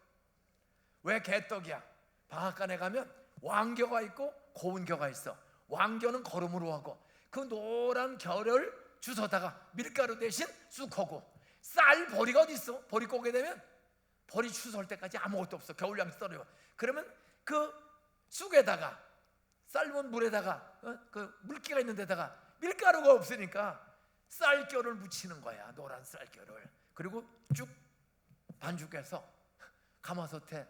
왜 개떡이야? 방앗간에 가면 왕겨가 있고 고운겨가 있어. 왕겨는 거름으로 하고 그 노란 겨를 주워다가 밀가루 대신 쑥하고 쌀 보리가 어디 있어? 보리 꼬게 되면 보리 추수할 때까지 아무것도 없어. 겨울양식 떨어져. 그러면 그 쑥에다가 삶은 물에다가 그 물기가 있는 데다가 밀가루가 없으니까 쌀겨를 묻히는 거야. 노란 쌀겨를. 그리고 쭉 반죽해서 가마솥에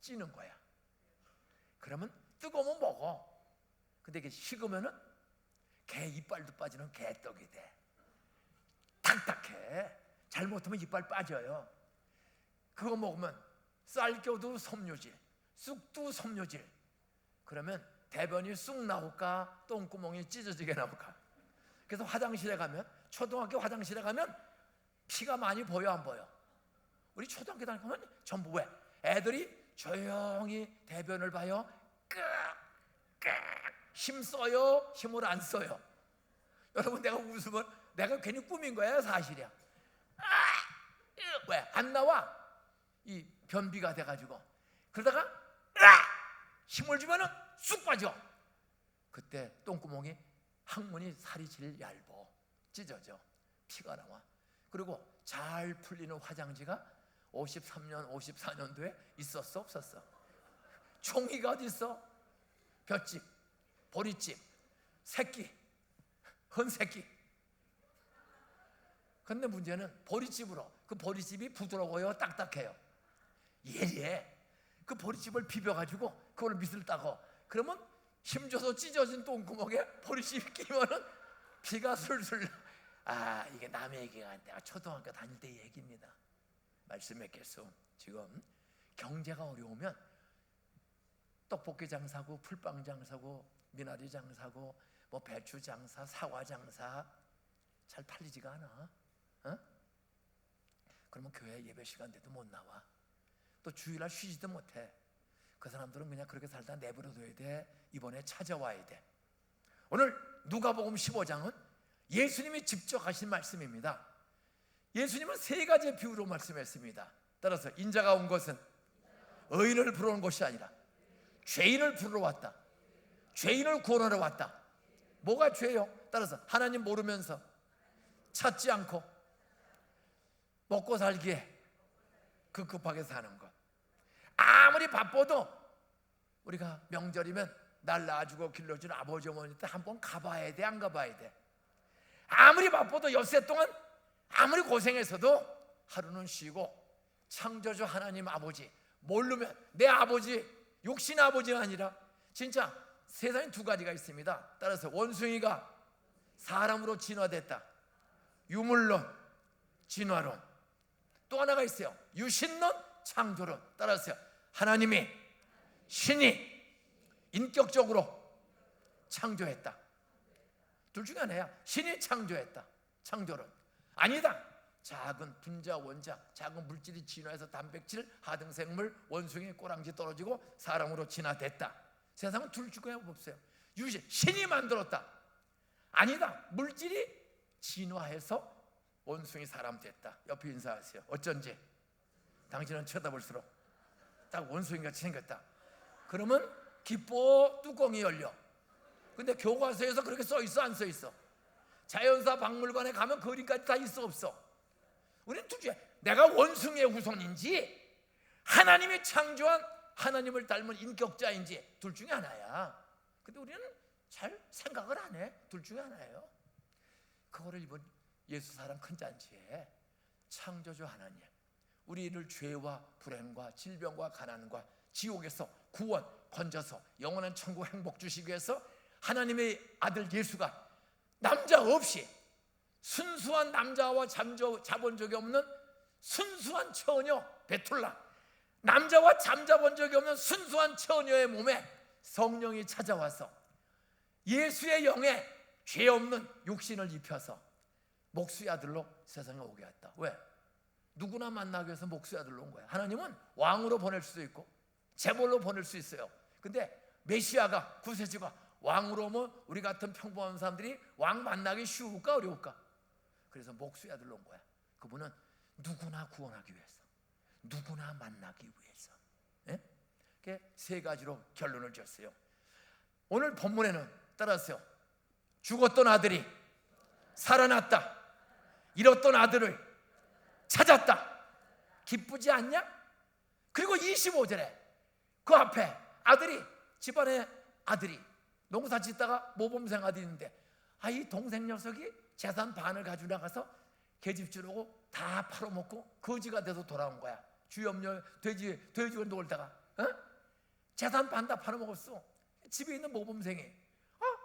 찌는 거야. 그러면 뜨거우면 먹어. 근데 이게 식으면은 개 이빨도 빠지는 개떡이 돼. 딱딱해. 잘못하면 이빨 빠져요. 그거 먹으면 쌀겨도 섬유질, 쑥도 섬유질. 그러면 대변이 쑥 나올까? 똥구멍이 찢어지게 나올까? 그래서 화장실에 가면, 초등학교 화장실에 가면 피가 많이 보여 안 보여? 우리 초등학교 다니면 전부 왜? 애들이 조용히 대변을 봐요. 힘 써요? 힘을 안 써요? 여러분, 내가 웃으면 내가 괜히 꾸민 거야, 사실이야. 왜? 안 나와. 이 변비가 돼가지고. 그러다가 힘을 주면은 쑥 빠져. 그때 똥구멍이 항문이 살이 제일 얇어. 찢어져. 피가 나와. 그리고 잘 풀리는 화장지가 53년, 54년도에 있었어, 없었어? 종이가 어디 있어? 볏짚, 보리집, 새끼, 헌새끼. 근데 문제는 보리집으로, 그 보리집이 부드러워요, 딱딱해요? 예리해. 그 보리집을 비벼가지고 그걸 밑을 따고 그러면 힘줘서 찢어진 똥구멍에 보리집이 끼면은 피가 술술. 이게 남의 얘기가 아니라 내가 초등학교 다닐 때 얘기입니다. 말씀했겠소. 지금 경제가 어려우면 떡볶이 장사고 풀빵 장사고 미나리 장사고 뭐 배추 장사, 사과 장사 잘 팔리지가 않아. 그러면 교회 예배 시간대도 못 나와. 또 주일날 쉬지도 못해. 그 사람들은 그냥 그렇게 살다 내버려둬야 돼. 이번에 찾아와야 돼. 오늘 누가복음 15장은 예수님이 직접 하신 말씀입니다. 예수님은 3가지의 비유로 말씀했습니다. 따라서 인자가 온 것은 의인을 부르는 것이 아니라 죄인을 부르러 왔다. 죄인을 구원하러 왔다. 뭐가 죄요? 따라서 하나님 모르면서 찾지 않고 먹고 살기에 급급하게 사는 것. 아무리 바빠도 우리가 명절이면 날 낳아주고 길러준 아버지 어머니 때 한번 가봐야 돼, 안 가봐야 돼? 아무리 바빠도 엿새 동안 아무리 고생해서도 하루는 쉬고 창조주 하나님 아버지 모르면 내 아버지 육신 아버지가 아니라 진짜 세상에 두 가지가 있습니다. 따라서 원숭이가 사람으로 진화됐다. 유물론, 진화론. 또 하나가 있어요. 유신론, 창조론. 따라서 하나님이 신이 인격적으로 창조했다. 둘 중에 하나야. 신이 창조했다. 창조론. 아니다. 작은 분자, 원자, 작은 물질이 진화해서 단백질, 하등생물, 원숭이 꼬랑지 떨어지고 사람으로 진화됐다. 세상은 둘 중에 없어요. 유신, 신이 만들었다. 아니다. 물질이 진화해서 원숭이 사람 됐다. 옆에 인사하세요. 어쩐지 당신은 쳐다볼수록 딱 원숭이같이 생겼다. 그러면 기뻐 뚜껑이 열려. 근데 교과서에서 그렇게 써 있어, 안 써 있어? 자연사 박물관에 가면 그림까지 다 있어, 없어? 우리는 둘 중에 내가 원숭이의 후손인지 하나님이 창조한 하나님을 닮은 인격자인지 둘 중에 하나야. 근데 우리는 잘 생각을 안 해. 둘 중에 하나예요. 그거를 이번 예수 사랑 큰 잔치에 창조주 하나님, 우리를 죄와 불행과 질병과 가난과 지옥에서 구원 건져서 영원한 천국 행복 주시기 위해서 하나님의 아들 예수가 남자 없이 순수한 남자와 잠자본 적이 없는 순수한 처녀 베툴라, 남자와 잠자본 적이 없는 순수한 처녀의 몸에 성령이 찾아와서 예수의 영에 죄 없는 육신을 입혀서 목수의 아들로 세상에 오게 했다. 왜? 누구나 만나기 위해서 목수의 아들로 온 거야. 하나님은 왕으로 보낼 수도 있고 재벌로 보낼 수 있어요. 근데 메시아가, 구세주가 왕으로 오면 우리 같은 평범한 사람들이 왕 만나기 쉬울까 어려울까? 그래서 목수의 아들로 온 거야. 그분은 누구나 구원하기 위해서, 누구나 만나기 위해서. 예? 세 가지로 결론을 지었어요. 오늘 본문에는 따라서요, 죽었던 아들이 살아났다. 잃었던 아들을 찾았다. 기쁘지 않냐? 그리고 25절에 그 앞에 아들이, 집안의 아들이 농사 짓다가 모범생 아들이 있는데, 이 동생 녀석이 재산 반을 가지고 나가서 계집 주려고 다 팔아먹고 거지가 돼서 돌아온 거야. 주염려 돼지가 놀다가 재산 반 다 팔아먹었어. 집에 있는 모범생이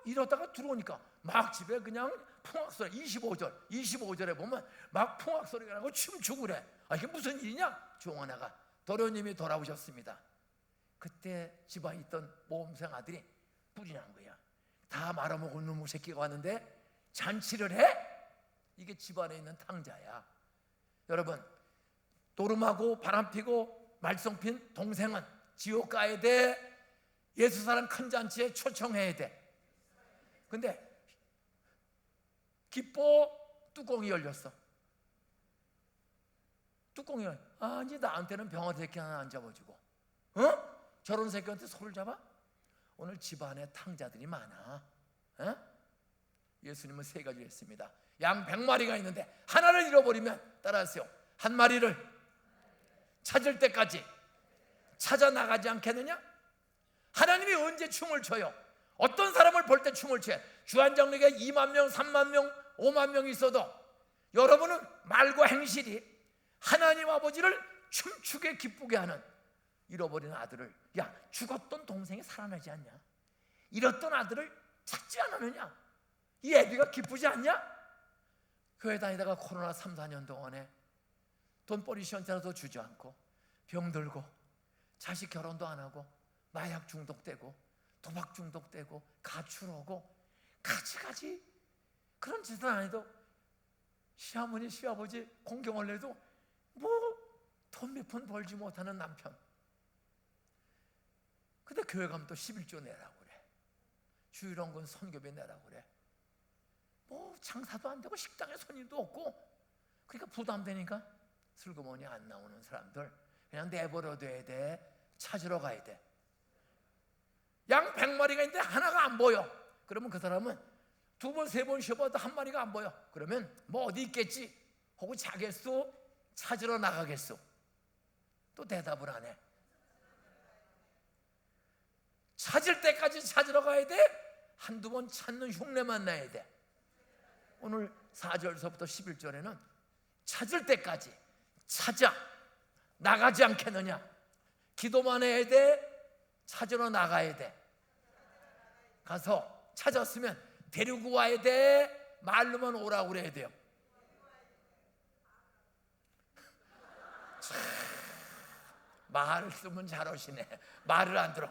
이러다가 들어오니까 막 집에 그냥 풍악소리, 25절에 보면 막 풍악소리가 나고 춤추고 그래. 이게 무슨 일이냐? 종하나가 도련님이 돌아오셨습니다. 그때 집안에 있던 모범생 아들이 불이 난 거야. 다 말아먹은 놈의 새끼가 왔는데 잔치를 해? 이게 집안에 있는 탕자야. 여러분, 노름하고 바람피고 말썽핀 동생은 지옥 가야 돼? 예수 사랑 큰 잔치에 초청해야 돼? 근데 기뻐 뚜껑이 열렸어. 뚜껑이 열려. 이제 나한테는 병아리 새끼 하나 안 잡아주고 저런 새끼한테 손을 잡아? 오늘 집안에 탕자들이 많아. 예수님은 세 가지를 했습니다. 양 100마리가 있는데 하나를 잃어버리면, 따라하세요, 한 마리를 찾을 때까지 찾아 나가지 않겠느냐? 하나님이 언제 춤을 춰요? 어떤 사람을 볼 때 춤을 춰요? 주한장로가 2만 명, 3만 명, 5만 명 있어도 여러분은 말과 행실이 하나님 아버지를 춤추게 기쁘게 하는, 잃어버린 아들을, 죽었던 동생이 살아나지 않냐? 잃었던 아들을 찾지 않았느냐? 이 애비가 기쁘지 않냐? 교회 다니다가 코로나 3, 4년 동안에 돈벌이 시원찮아도 주지 않고 병들고 자식 결혼도 안 하고 마약 중독되고 도박 중독되고 가출하고 가지가지 그런 짓은 안 해도 시어머니 시아버지 공경을 해도 돈 몇 푼 벌지 못하는 남편. 근데 교회 가면 또 11조 내라고 그래. 주일원금 선교비 내라고 그래. 장사도 안 되고 식당에 손님도 없고, 그러니까 부담되니까 슬그머니 안 나오는 사람들 그냥 내버려둬야 돼. 찾으러 가야 돼. 양 100마리가 있는데 하나가 안 보여. 그러면 그 사람은 2번, 3번 쉬어봐도 한 마리가 안 보여. 그러면 어디 있겠지 하고 자겠소. 찾으러 나가겠소? 또 대답을 안 해. 찾을 때까지 찾으러 가야 돼? 한두 번 찾는 흉내만 나야 돼. 오늘 4절서부터 11절에는 찾을 때까지 찾아 나가지 않겠느냐? 기도만 해야 돼? 찾으러 나가야 돼. 가서 찾았으면 데리고 와야 돼? 말로만 오라고 그래야 돼요. 말을 쓰면 잘하시네. 말을 안 들어.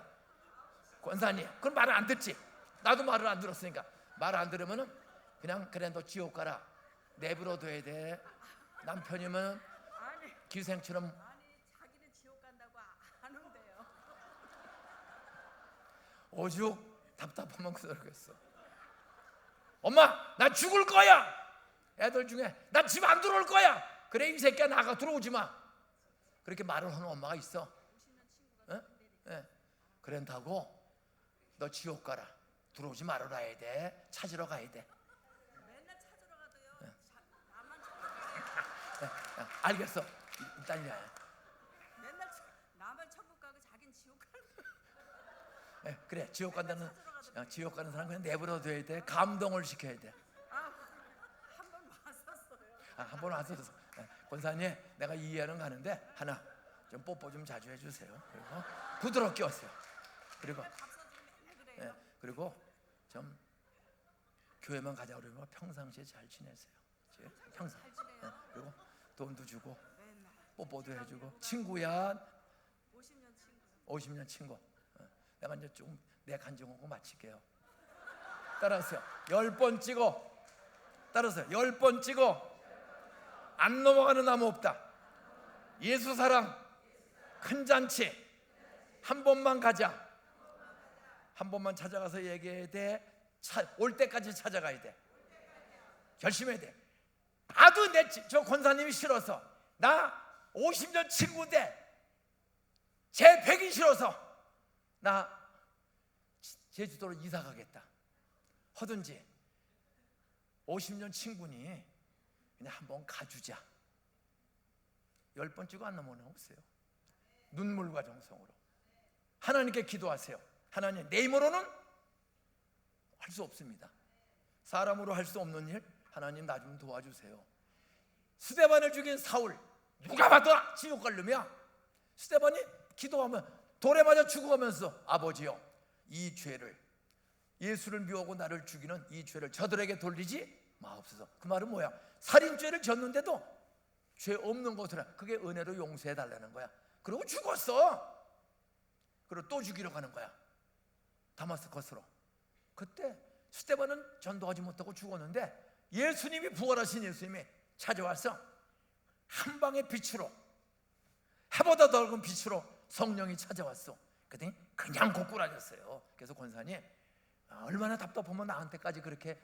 권사님, 그럼 말을 안 듣지. 나도 말을 안 들었으니까. 말 안 들으면은 그냥 그래 너 지옥 가라. 내버려둬야 돼. 남편이면 기생처럼 자기는 지옥 간다고 아는데요. 오죽 답답하면 그러겠어. 엄마, 나 죽을 거야. 애들 중에 나 집 안 들어올 거야. 그래 이 새끼야 나가 들어오지 마. 그렇게 말을 하는 엄마가 있어. 그런다고 너 지옥 가라. 들어오지 말아라 해야 돼. 찾으러 가야 돼. 맨날 찾으러 가도요. 나만 찾아가요. 알겠어. 딸이야. 맨날 나만 천국 가고 자긴 지옥 가는. 그래 지옥 간다는 지옥 가는 사람 그냥 내버려둬야 돼. 감동을 시켜야 돼. 한 번 왔었어요. 한 번 와서 권사님 내가 이해는 가는데 하나 좀 뽀뽀 좀 자주 해주세요. 그리고 부드럽게 오세요. 그리고 그리고 좀 교회만 가자 그러면 평상시에 잘 지내세요. 평상. 그리고 돈도 주고 뽀뽀도 해주고 친구야. 50년 친구. 50년 친구. 내가 이제 좀 내 간증하고 마칠게요. 따라하세요. 10번 찍어. 따라하세요. 10번 찍어. 안 넘어가는 나무 없다. 예수 사랑 큰 잔치 한 번만 가자. 한 번만 찾아가서 얘기해야 돼. 올 때까지 찾아가야 돼. 결심해야 돼. 나도 저 권사님이 싫어서 나 50년 친구인데 제 백이 싫어서 나 제주도로 이사 가겠다. 하든지 50년 친구니 그냥 한번 가주자. 10번 찍어 안 넘어오나 보세요. 눈물과 정성으로 하나님께 기도하세요. 하나님 내 힘으로는 할 수 없습니다. 사람으로 할 수 없는 일 하나님 나 좀 도와주세요. 스데반을 죽인 사울 누가 봐도 지옥 갈 놈이야. 스데반이 기도하면 돌에 맞아 죽어가면서 아버지요 이 죄를 예수를 미워하고 나를 죽이는 이 죄를 저들에게 돌리지 마옵소서. 그 말은 뭐야? 살인죄를 졌는데도 죄 없는 것으로 그게 은혜로 용서해 달라는 거야. 그리고 죽었어. 그리고 또 죽이러 가는 거야. 다마스커스로. 그때 스데반은 전도하지 못하고 죽었는데 예수님이 부활하신 예수님이 찾아와서 한 방의 빛으로 해보다 더 넓은 빛으로 성령이 찾아왔어. 그랬더니 그냥 고꾸라졌어요. 그래서 권사님 얼마나 답답하면 나한테까지 그렇게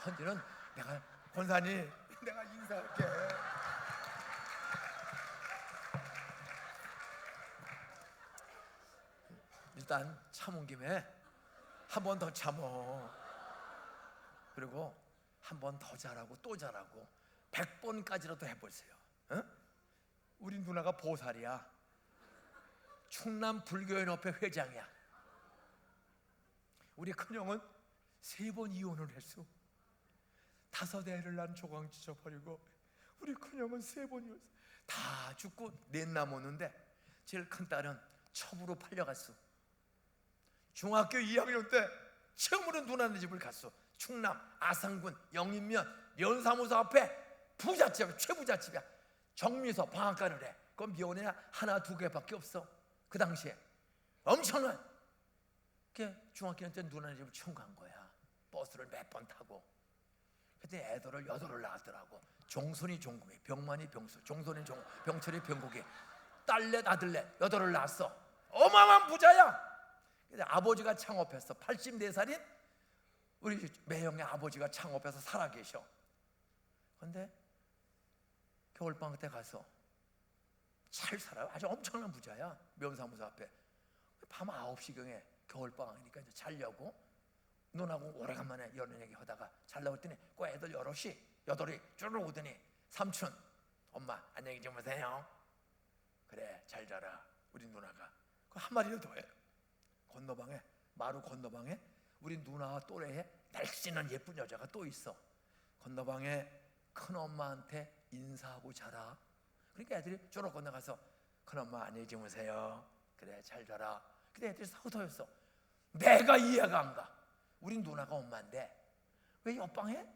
헌지는 내가 권사님 내가 인사할게. 일단 참은 김에 한 번 더 참어. 그리고 한 번 더 잘하고 또 잘하고 100번까지라도 해보세요. 어? 우리 누나가 보살이야. 충남 불교연합회 회장이야. 우리 큰형은 3번 이혼을 했어. 5 애를 낳은 조강 지져버리고 우리 큰형은 3번 이혼했어. 다 죽고 넷 남았는데 제일 큰 딸은 첩으로 팔려갔어. 중학교 2학년 때 처음으로 누나네 집을 갔어. 충남 아산군 영인면 면사무소 앞에 부잣집, 최부잣집이야. 정미서 방앗간을 해. 그 면에 하나 2개밖에 없어. 그 당시에 엄청난 중학교 2학년 때 누나네 집을 처음 간 거야. 버스를 몇 번 타고. 그때 애들을 8을 낳았더라고. 종손이 종국이, 병만이 병수, 종손이 종, 병철이 병국이, 딸넷 아들넷 8을 낳았어. 어마어마한 부자야. 근데 아버지가 창업했어. 84살인 우리 매형의 아버지가 창업해서 살아계셔. 그런데 겨울방학 때 가서 잘 살아요. 아주 엄청난 부자야. 면사무소 앞에 밤 9시경에 겨울방학이니까 이제 자려고 누나하고 오래간만에 이런 얘기 하다가 자려고 했더니 그 애들 8이 쭈르르 오더니 삼촌 엄마 안녕히 주무세요. 그래 잘 자라 우리 누나가. 그 한 마리를 더 해요. 건너방에, 마루 건너방에 우리 누나와 또래의 날씬한 예쁜 여자가 또 있어. 건너방에 큰엄마한테 인사하고 자라. 그러니까 애들이 쪼록 건너가서 큰엄마 안녕히 주무세요. 그래 잘 자라. 근데 애들이 서서였어. 내가 이해가 안 가. 우리 누나가 엄마인데 왜 옆방에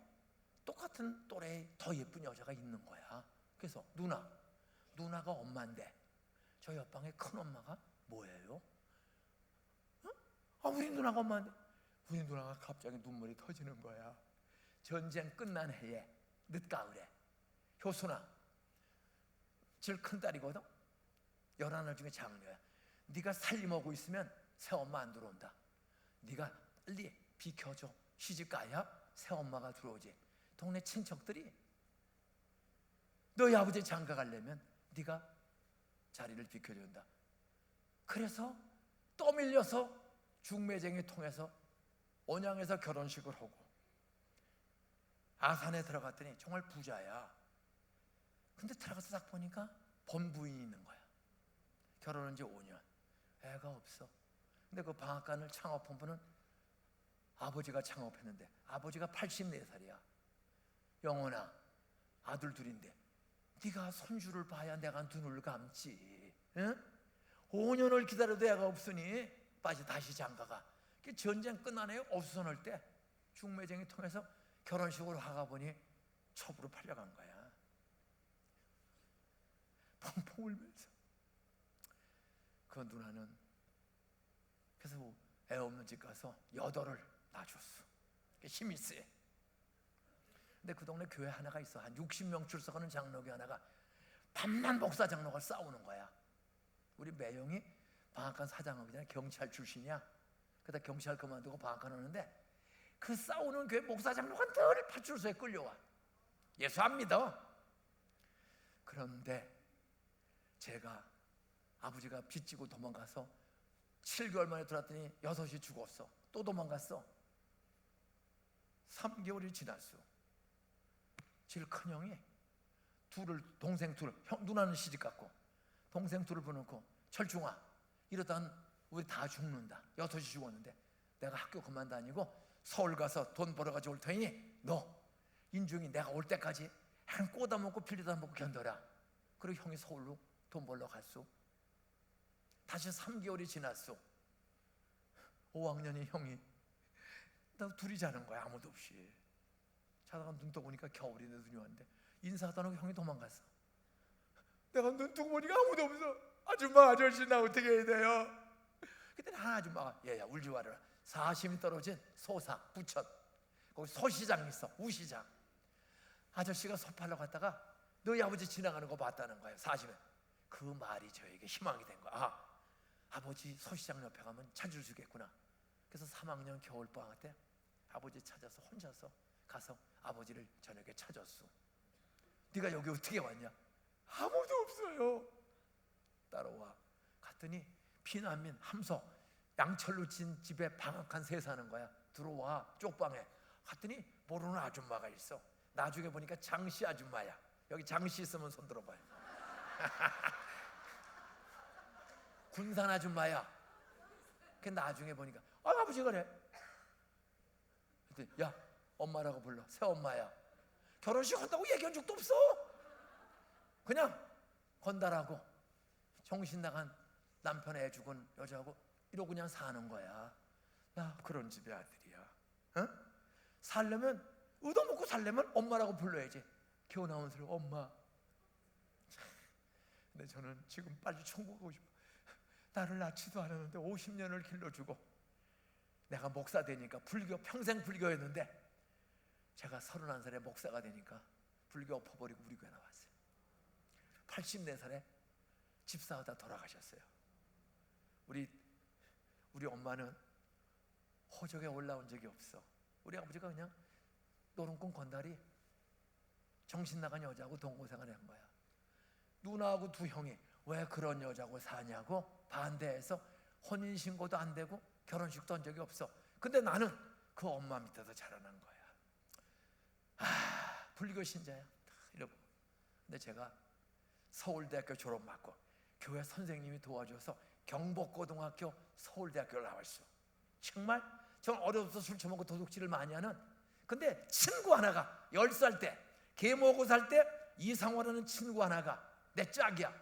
똑같은 또래의 더 예쁜 여자가 있는 거야. 그래서 누나가 엄마인데 저 옆방에 큰엄마가 뭐예요? 우리 누나가 엄마인데. 우리 누나가 갑자기 눈물이 터지는 거야. 전쟁 끝난 해에 늦가을에 효순아, 제일 큰 딸이거든. 11살 중에 장녀야. 네가 살림하고 있으면 새엄마 안 들어온다. 네가 빨리 비켜줘. 시집가야 새엄마가 들어오지. 동네 친척들이 너희 아버지 장가 가려면 네가 자리를 비켜준다. 그래서 떠밀려서 중매쟁이 통해서 온양에서 결혼식을 하고 아산에 들어갔더니 정말 부자야. 근데 들어가서 딱 보니까 본부인이 있는 거야. 결혼한 지 5년 애가 없어. 근데 그 방앗간을 창업한 분은 아버지가 창업했는데 아버지가 84살이야. 영원아, 아들 둘인데 네가 손주를 봐야 내가 눈을 감지. 응? 5년을 기다려도 애가 없으니 다시 장가가. 전쟁 끝난 애 없어서날 때 중매쟁이 통해서 결혼식으로 하가 보니 첩으로 팔려간 거야. 펑펑 울면서. 그 누나는 그래서 애 없는 집 가서 8을 낳아줬어. 힘이 세. 근데 그 동네 교회 하나가 있어. 한 60명 출석하는 장로교 하나가 밤낮 목사 장로가 싸우는 거야. 우리 매형이 방앗간 사장하기 전에 경찰 출신이야. 그러다 경찰 그만두고 방앗간 오는데 그 싸우는 교회 목사 장로가 늘 파출소에 끌려와. 예수 안 믿어. 그런데 제가 아버지가 빚지고 도망가서 7개월 만에 들어왔더니 6이 죽었어. 또 도망갔어. 3개월이 지났어. 제일 큰 형이 동생 둘을, 누나는 시집 갔고 동생 둘을 보내놓고 철중아, 이러다간 우리 다 죽는다. 6이 죽었는데 내가 학교 그만 다니고 서울 가서 돈 벌어가지고 올 테니 너 인중이 내가 올 때까지 한 꼬다 먹고 빌리다 먹고 견뎌라. 그리고 형이 서울로 돈 벌러 갔어. 다시 3개월이 지났어. 5학년이 형이 나 둘이 자는 거야. 아무도 없이 자다가 눈 뜨고 보니까 겨울인데 눈이 왔는데 인사하다 놓고 형이 도망갔어. 내가 눈 뜨고 보니까 아무도 없어. 아줌마, 아저씨, 나 어떻게 해야 돼요? 그때 한 아줌마가 얘야 울지 말아라. 40이 떨어진 소사 부천 거기 소시장 있어. 우시장. 아저씨가 소 팔러 갔다가 너희 아버지 지나가는 거 봤다는 거예요. 40에. 그 말이 저에게 희망이 된 거야. 아버지 소시장 옆에 가면 찾을 수 있겠구나. 그래서 3학년 겨울방학 때 아버지 찾아서 혼자서 가서 아버지를 저녁에 찾았어. 네가 여기 어떻게 왔냐? 아무도 없어요. 따라와. 갔더니 피난민 함서 양철로 진 집에 방학한 새 사는 거야. 들어와. 쪽방에 갔더니 모르는 아줌마가 있어. 나중에 보니까 장씨 아줌마야. 여기 장씨 있으면 손 들어봐요. 군산 아줌마야. 그 나중에 보니까 아버지 그래. 그랬더니 야 엄마라고 불러. 새엄마야. 결혼식 한다고 얘기한 적도 없어. 그냥 건달하고 정신 나간 남편 애 죽은 여자하고 이러고 그냥 사는 거야. 나 그런 집의 아들이야. 어? 살려면 얻어먹고 살려면 엄마라고 불러야지. 겨우 나온 소리 엄마. 근데 저는 지금 빨리 천국 가고 싶어. 나를 낳지도 않았는데 50년을 길러주고 내가 목사 되니까 평생 불교였는데 제가 31살에 목사가 되니까 불교 엎어버리고 우리 교회 나왔어요. 84살에 집사하다 돌아가셨어요. 우리 엄마는 호적에 올라온 적이 없어. 우리 아버지가 그냥 노름꾼 건달이 정신 나간 여자하고 동거생활을 한 거야. 누나하고 두 형이 왜 그런 여자하고 사냐고 반대해서 혼인신고도 안 되고 결혼식도 한 적이 없어. 근데 나는 그 엄마 밑에서 자라난 거야. 불교 신자야. 이러고. 근데 제가 서울대학교 졸업받고 교회 선생님이 도와줘서 경복고등학교 서울대학교를 나왔어. 정말 전 어려서 술 처먹고 도둑질을 많이 하는, 근데 친구 하나가 10살 때 계모고 살 때 이상호라는 친구 하나가 내 짝이야.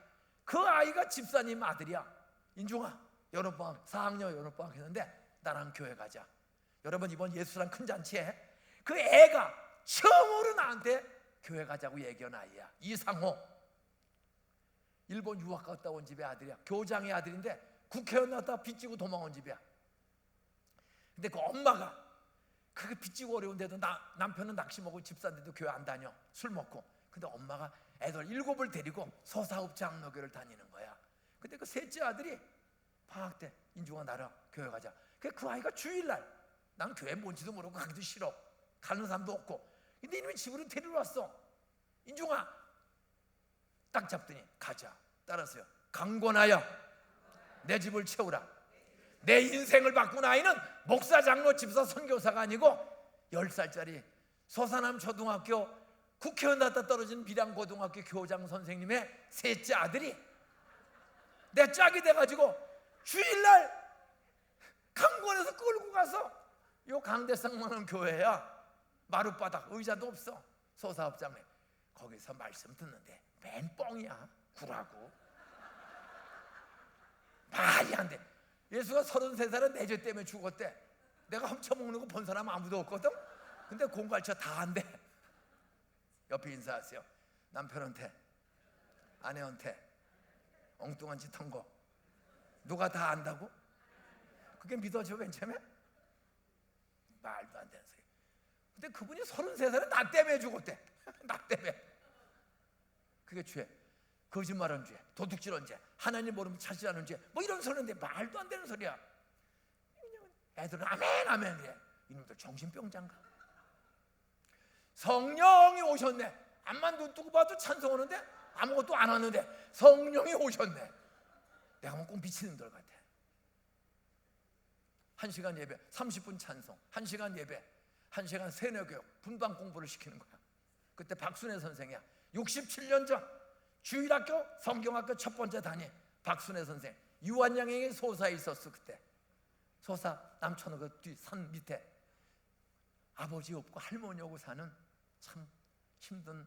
그 아이가 집사님 아들이야. 인중아, 여름방학 4학년 여름방학 했는데 나랑 교회 가자. 여러분 이번 예수랑 큰 잔치에 그 애가 처음으로 나한테 교회 가자고 얘기한 아이야. 이상호. 일본 유학 갔다 온 집의 아들이야. 교장의 아들인데 국회의원 나왔다가 빚지고 도망온 집이야. 근데 그 엄마가 그게 빚지고 어려운데도 남편은 낚시 먹고 집사인데도 교회 안 다녀. 술 먹고. 근데 엄마가 애들 7을 데리고 소사업 장로교를 다니는 거야. 근데 그 셋째 아들이 방학 때 인중아 나랑 교회 가자. 그 아이가 주일날 난 교회 뭔지도 모르고 가기도 싫어. 가는 사람도 없고. 근데 이놈이 집으로 데리러 왔어. 인중아 딱 잡더니 가자. 따라서요. 강권하여 내 집을 채우라. 내 인생을 바꾼 아이는 목사, 장로, 집사, 선교사가 아니고 10살짜리 소사남 초등학교 국회의원 나왔다 떨어진 비량고등학교 교장 선생님의 셋째 아들이 내 짝이 돼가지고 주일날 강권에서 끌고 가서 요 강대상만한 교회야. 마룻바닥 의자도 없어. 소사업장에 거기서 말씀 듣는데 맨 뻥이야. 구라고 말이 안 돼. 예수가 33살은 내죄 때문에 죽었대. 내가 훔쳐먹는 거 본 사람 아무도 없거든. 근데 공갈쳐 다 안 돼. 옆에 인사하세요. 남편한테, 아내한테 엉뚱한 짓 한 거 누가 다 안다고? 그게 믿어져 괜찮아? 말도 안 되는 소리. 근데 그분이 33살은 나 때문에 죽었대. 나 때문에. 그게 죄. 거짓말한 죄, 도둑질한 죄, 하나님 모르면 차지하는 죄, 뭐 이런 소리인데 말도 안 되는 소리야. 애들은 아멘 아멘 그래. 이놈들 정신병자인가? 성령이 오셨네. 앞만 눈 뜨고 봐도 찬송하는데 아무것도 안 하는데 성령이 오셨네. 내가 보면 꼭 미치는 들 같아. 1시간 예배 30분 찬송, 1시간 예배 1시간 세뇌교육 분방 공부를 시키는 거야. 그때 박순애 선생이야. 67년 전 주일학교 성경학교 첫 번째 담임 박순애 선생. 유한양행의 소사에 있었어. 그때 소사 남천호 그 뒤 산 밑에 아버지 없고 할머니 없고 사는 참 힘든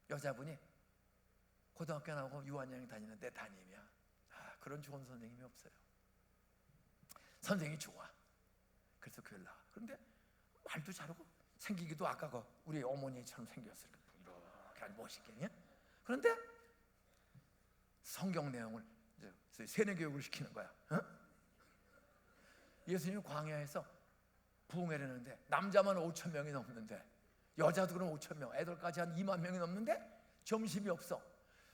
여자분이 고등학교 나오고 유한양행 다니는 내 담임이야. 그런 좋은 선생님이 없어요. 선생님이 좋아. 그래서 교회를 나와. 그런데 말도 잘하고 생기기도 아까 그 우리 어머니처럼 생겼을 거야. 이렇게 아주 멋있게. 그런데 성경 내용을 세뇌 교육을 시키는 거야. 예수님이 광야에서 부흥회를 했는데 남자만 5천 명이 넘는데 여자도 그럼 5천 명, 애들까지 한 2만 명이 넘는데 점심이 없어.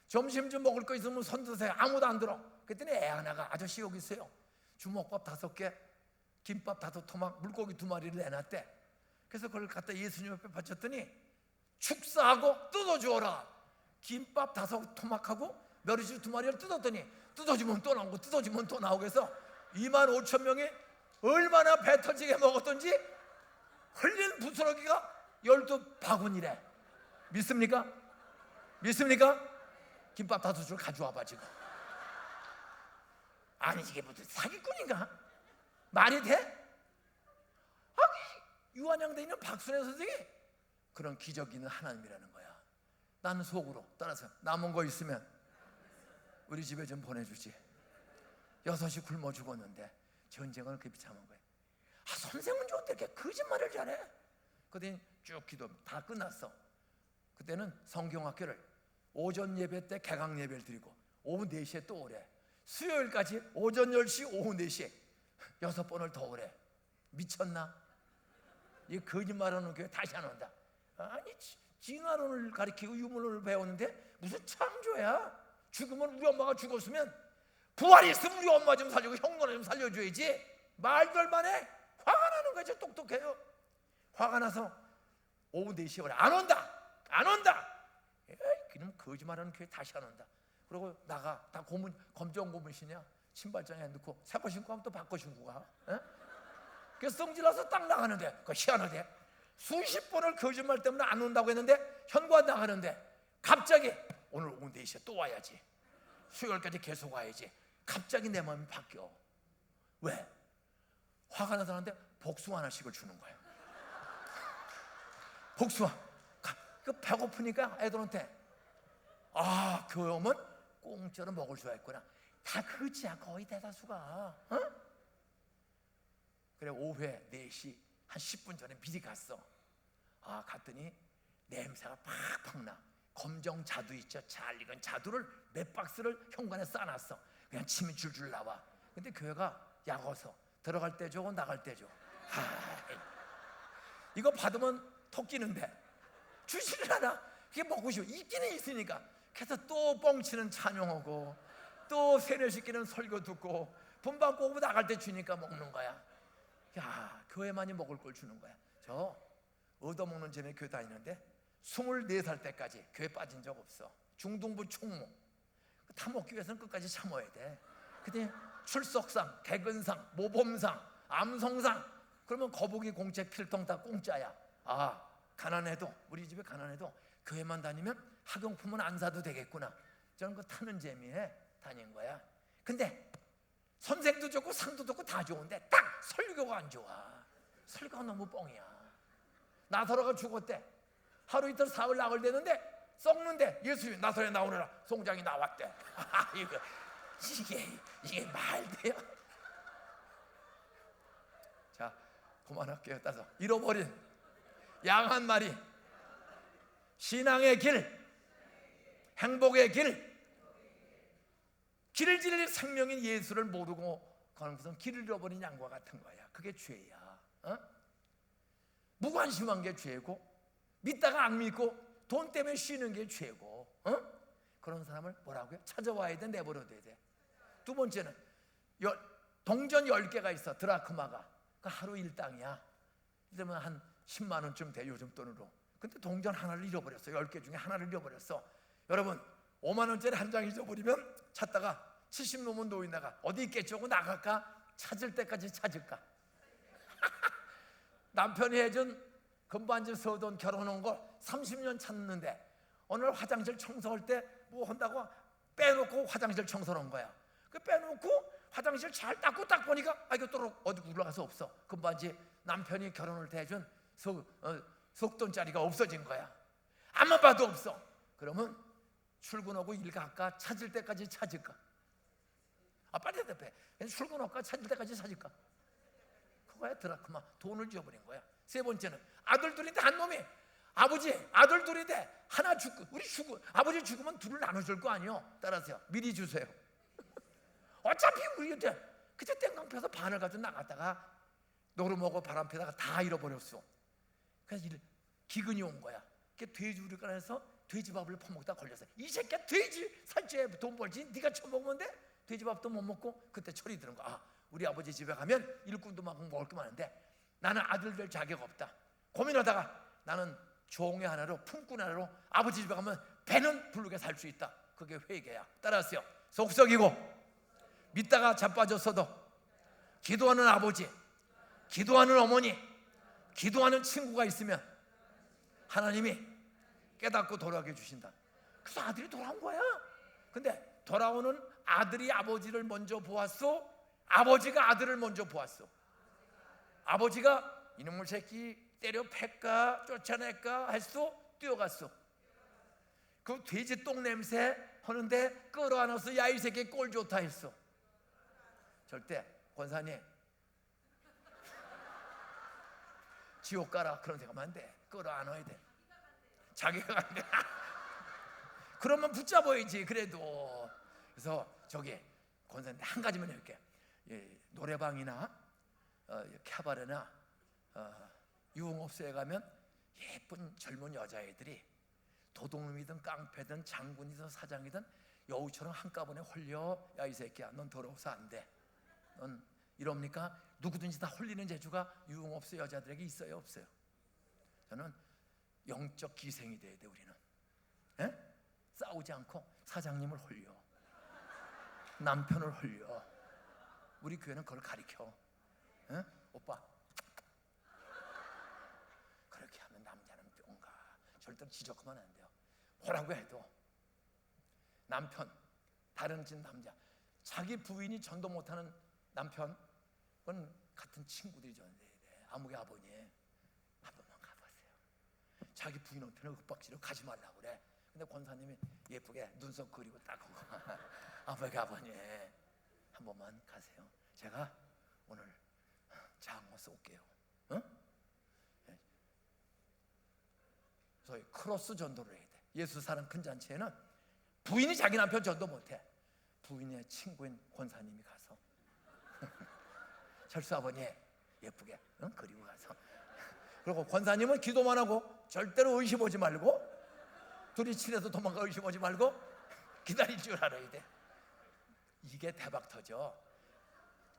점심 좀 먹을 거 있으면 손 드세요. 아무도 안 들어. 그랬더니 애 하나가 아저씨 여기 있어요. 주먹밥 5개, 김밥 5토막, 물고기 2마리를 내놨대. 그래서 그걸 갖다 예수님 옆에 바쳤더니 축사하고 뜯어주어라. 김밥 5토막하고 멸치 2마리를 뜯었더니 뜯어주면 또 나오고 뜯어주면 또 나오고 해서 2만 5천 명이 얼마나 배 터지게 먹었던지 흘린 부스러기가 12바구니래. 믿습니까? 믿습니까? 김밥 5줄 가져와봐 지금. 아니 이게 무슨 사기꾼인가? 말이 돼? 유한양대 있는 박순애 선생이 그런 기적 있는 하나님이라는 거야. 나는 속으로 따라서 남은 거 있으면 우리 집에 좀 보내주지. 6이 굶어 죽었는데 전쟁을 그렇게 비참한 거야. 선생은 좀 어떻게 거짓말을 잘해? 그랬더니 쭉 기도 다 끝났어. 그때는 성경학교를 오전 예배 때 개강 예배를 드리고 오후 4시에 또 오래. 수요일까지 오전 10시 오후 4시에 6번을 더 오래. 미쳤나? 이 거짓말하는 교회 다시 안 온다. 아니 진화론을 가리키고 유물론을 배우는데 무슨 창조야? 죽으면 우리 엄마가 죽었으면 부활이 있으면 우리 엄마 좀 살리고 형 누나 좀 살려줘야지. 말도 할 만해. 화가 나는 거지. 똑똑해요. 화가 나서 오후 4시에 오래. 안 온다. 안 온다. 에이, 그럼 거짓말하는 교회 다시 안 온다. 그리고 나가. 다 고문, 검정 고문신이야. 신발장에 넣고 새거 신고 하면 또 바꿔 신고 가. 그래서 성질나서 딱 나가는데 그거 희한하대. 수십 번을 거짓말 때문에 안 온다고 했는데 현관 나가는데 갑자기 오늘 오후 4시에 또 와야지, 수요일까지 계속 와야지. 갑자기 내 마음이 바뀌어. 왜? 화가 나서는데 복숭아 하나씩을 주는 거야. 복숭아. 그 배고프니까 애들한테 교회 오면 공짜로 먹을 수가 있구나. 다 그지야 거의 대다수가. 어? 그래 오후에 4시 한 10분 전에 미리 갔어. 갔더니 냄새가 팍팍 나. 검정 자두 있죠? 잘 익은 자두를 몇 박스를 현관에 싸놨어. 그냥 침이 줄줄 나와. 근데 교회가 약어서 들어갈 때 줘, 나갈 때 줘. 이거 받으면 토끼는데 주시를 않아. 그게 먹고 싶어. 있기는 있으니까. 그래서 또 뻥치는 찬양하고 또 세례시키는 설교 듣고 돈 받고 오고 나갈 때 주니까 먹는 거야. 야, 교회만이 먹을 걸 주는 거야. 저 얻어먹는 재미에 교회 다니는데 24살 때까지 교회 빠진 적 없어. 중등부 총무 다 먹기 위해서는 끝까지 참아야 돼. 근데 출석상, 개근상, 모범상, 암송상, 그러면 거북이 공책 필통 다 공짜야. 가난해도, 우리 집에 가난해도 교회만 다니면 학용품은 안 사도 되겠구나. 저는 그 타는 재미에 다닌 거야. 근데 선생도 좋고 상도 좋고 다 좋은데 딱 설교가 안 좋아. 설교가 너무 뻥이야. 나사로가 죽었대. 하루 이틀 사흘 나흘 되는데 썩는데 예수님이 나사로에 나오느라 송장이 나왔대. 이게 말돼요? 자, 그만할게요. 따서 잃어버린 양 한 마리. 신앙의 길, 행복의 길, 길을 지릴 생명인 예수를 모르고 가는 것은 길을 잃어버린 양과 같은 거야. 그게 죄야. 무관심한 게 죄고, 믿다가 안 믿고 돈 때문에 쉬는 게 죄고, 그런 사람을 뭐라고요? 찾아와야 돼, 내버려둬야 돼. 두 번째는 동전 10개가 있어. 드라크마가. 그 하루 일당이야. 그러면 한 10만 원쯤 돼, 요즘 돈으로. 근데 동전 하나를 잃어버렸어. 10개 중에 하나를 잃어버렸어. 여러분, 5만 원짜리 한 장 잊어버리면 찾다가 70 넘은 노인네가 어디 있겠지 하고 나갈까? 찾을 때까지 찾을까? 남편이 해준 금반지 서돈 결혼한 걸 30년 찾는데 오늘 화장실 청소할 때 뭐 한다고 빼놓고 화장실 청소를 한 거야. 그 빼놓고 화장실 잘 닦고 딱 보니까 이거 또 어디 올라가서 없어. 금반지 남편이 결혼할 때 해준 석돈짜리가 없어진 거야. 아무 봐도 없어. 그러면 출근하고 일 갈까? 찾을 때까지 찾을까? 빨리 대답해. 출근할까? 찾을 때까지 찾을까? 그거야 드라크마. 돈을 지어버린 거야. 세 번째는 아들 둘인데 한 놈이 아들 둘인데 하나 죽고 아버지 죽으면 둘을 나눠줄 거 아니요. 따라서요. 미리 주세요. 어차피 우리한테 그때 땡깡 펴서 반을 가지고 나갔다가 노름하고 바람 피다가 다 잃어버렸어. 그래서 기근이 온 거야. 돼지우리가 해서 돼지밥을 퍼먹다 걸렸어. 이 새끼야 돼지 살찌에 돈 벌지 네가 처먹으면 돼? 돼지밥도 못 먹고 그때 철이 드는 거야. 우리 아버지 집에 가면 일꾼도 막 먹을 거 많은데 나는 아들 될 자격 없다. 고민하다가 나는 종의 하나로 품꾼 하나로 아버지 집에 가면 배는 부르게 살 수 있다. 그게 회개야. 따라하세요. 속썩이고 믿다가 자빠졌어도 기도하는 아버지, 기도하는 어머니, 기도하는 친구가 있으면 하나님이 깨닫고 돌아오게 해주신다. 그래서 아들이 돌아온 거야. 근데 돌아오는 아들이 아버지를 먼저 보았어? 아버지가 아들을 먼저 보았어? 아버지가 이놈의 새끼 때려 팰까 쫓아낼까 했어? 뛰어갔어. 그 돼지 똥 냄새 하는데 끌어안아서 야 이 새끼 꼴 좋다 했어. 절대 권사님 지옥 가라 그런 생각하면 안 돼. 끌어안아야 돼. 자기가 안 돼. 그러면 붙잡아야지. 그래도. 그래서 저기 권사님 한 가지만 해볼게. 노래방이나 캐바레나 유흥업소에 가면 예쁜 젊은 여자애들이 도둑놈이든 깡패든 장군이든 사장이든 여우처럼 한꺼번에 홀려. 야 이 새끼야 넌 더러워서 안 돼. 넌 이럽니까? 누구든지 다 홀리는 재주가 유흥업소 여자들에게 있어요 없어요? 저는 영적 기생이 돼야 돼. 우리는 싸우지 않고 사장님을 홀려, 남편을 홀려. 우리 교회는 그걸 가르쳐. 오빠 그렇게 하면 남자는 뿅가. 절대로 지적하면 안 돼요. 뭐라고 해도 남편, 다른 집 남자, 자기 부인이 전도 못하는 남편은 같은 친구들이죠. 아무개 아버님 한 번만 가보세요. 자기 부인한테는 윽박지르고 가지 말라고 그래. 근데 권사님이 예쁘게 눈썹 그리고 딱 하고 아무개 아버님 한 번만 가세요. 제가 오늘 장어 쏠게요. 응? 소위 크로스 전도를 해야 돼. 예수 사랑 큰 잔치에는 부인이 자기 남편 전도 못해. 부인의 친구인 권사님이 가서 철수 아버님 예쁘게 그리고 가서, 그리고 권사님은 기도만 하고 절대로 의심 오지 말고, 둘이 친해서 도망가 의심 오지 말고 기다릴 줄 알아야 돼. 이게 대박 터져.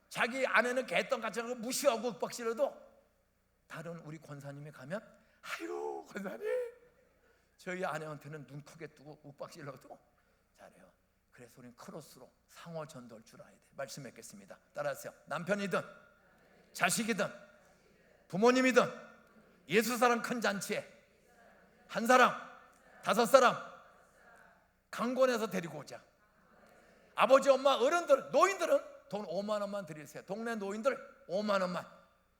자기 아내는 개똥같이 하고 무시하고 윽박지르도 다른 우리 권사님이 가면 아유 권사님 저희 아내한테는 눈 크게 뜨고 윽박질러도 잘해요. 그래서 우리는 크로스로 상호 전도할 줄 알아야 돼. 말씀 맺겠습니다. 따라하세요. 남편이든 자식이든 부모님이든 예수 사랑 큰 잔치에 한 사람, 5사람 강권해서 데리고 오자. 아버지, 엄마, 어른들, 노인들은 돈 5만 원만 드리세요. 동네 노인들 5만 원만.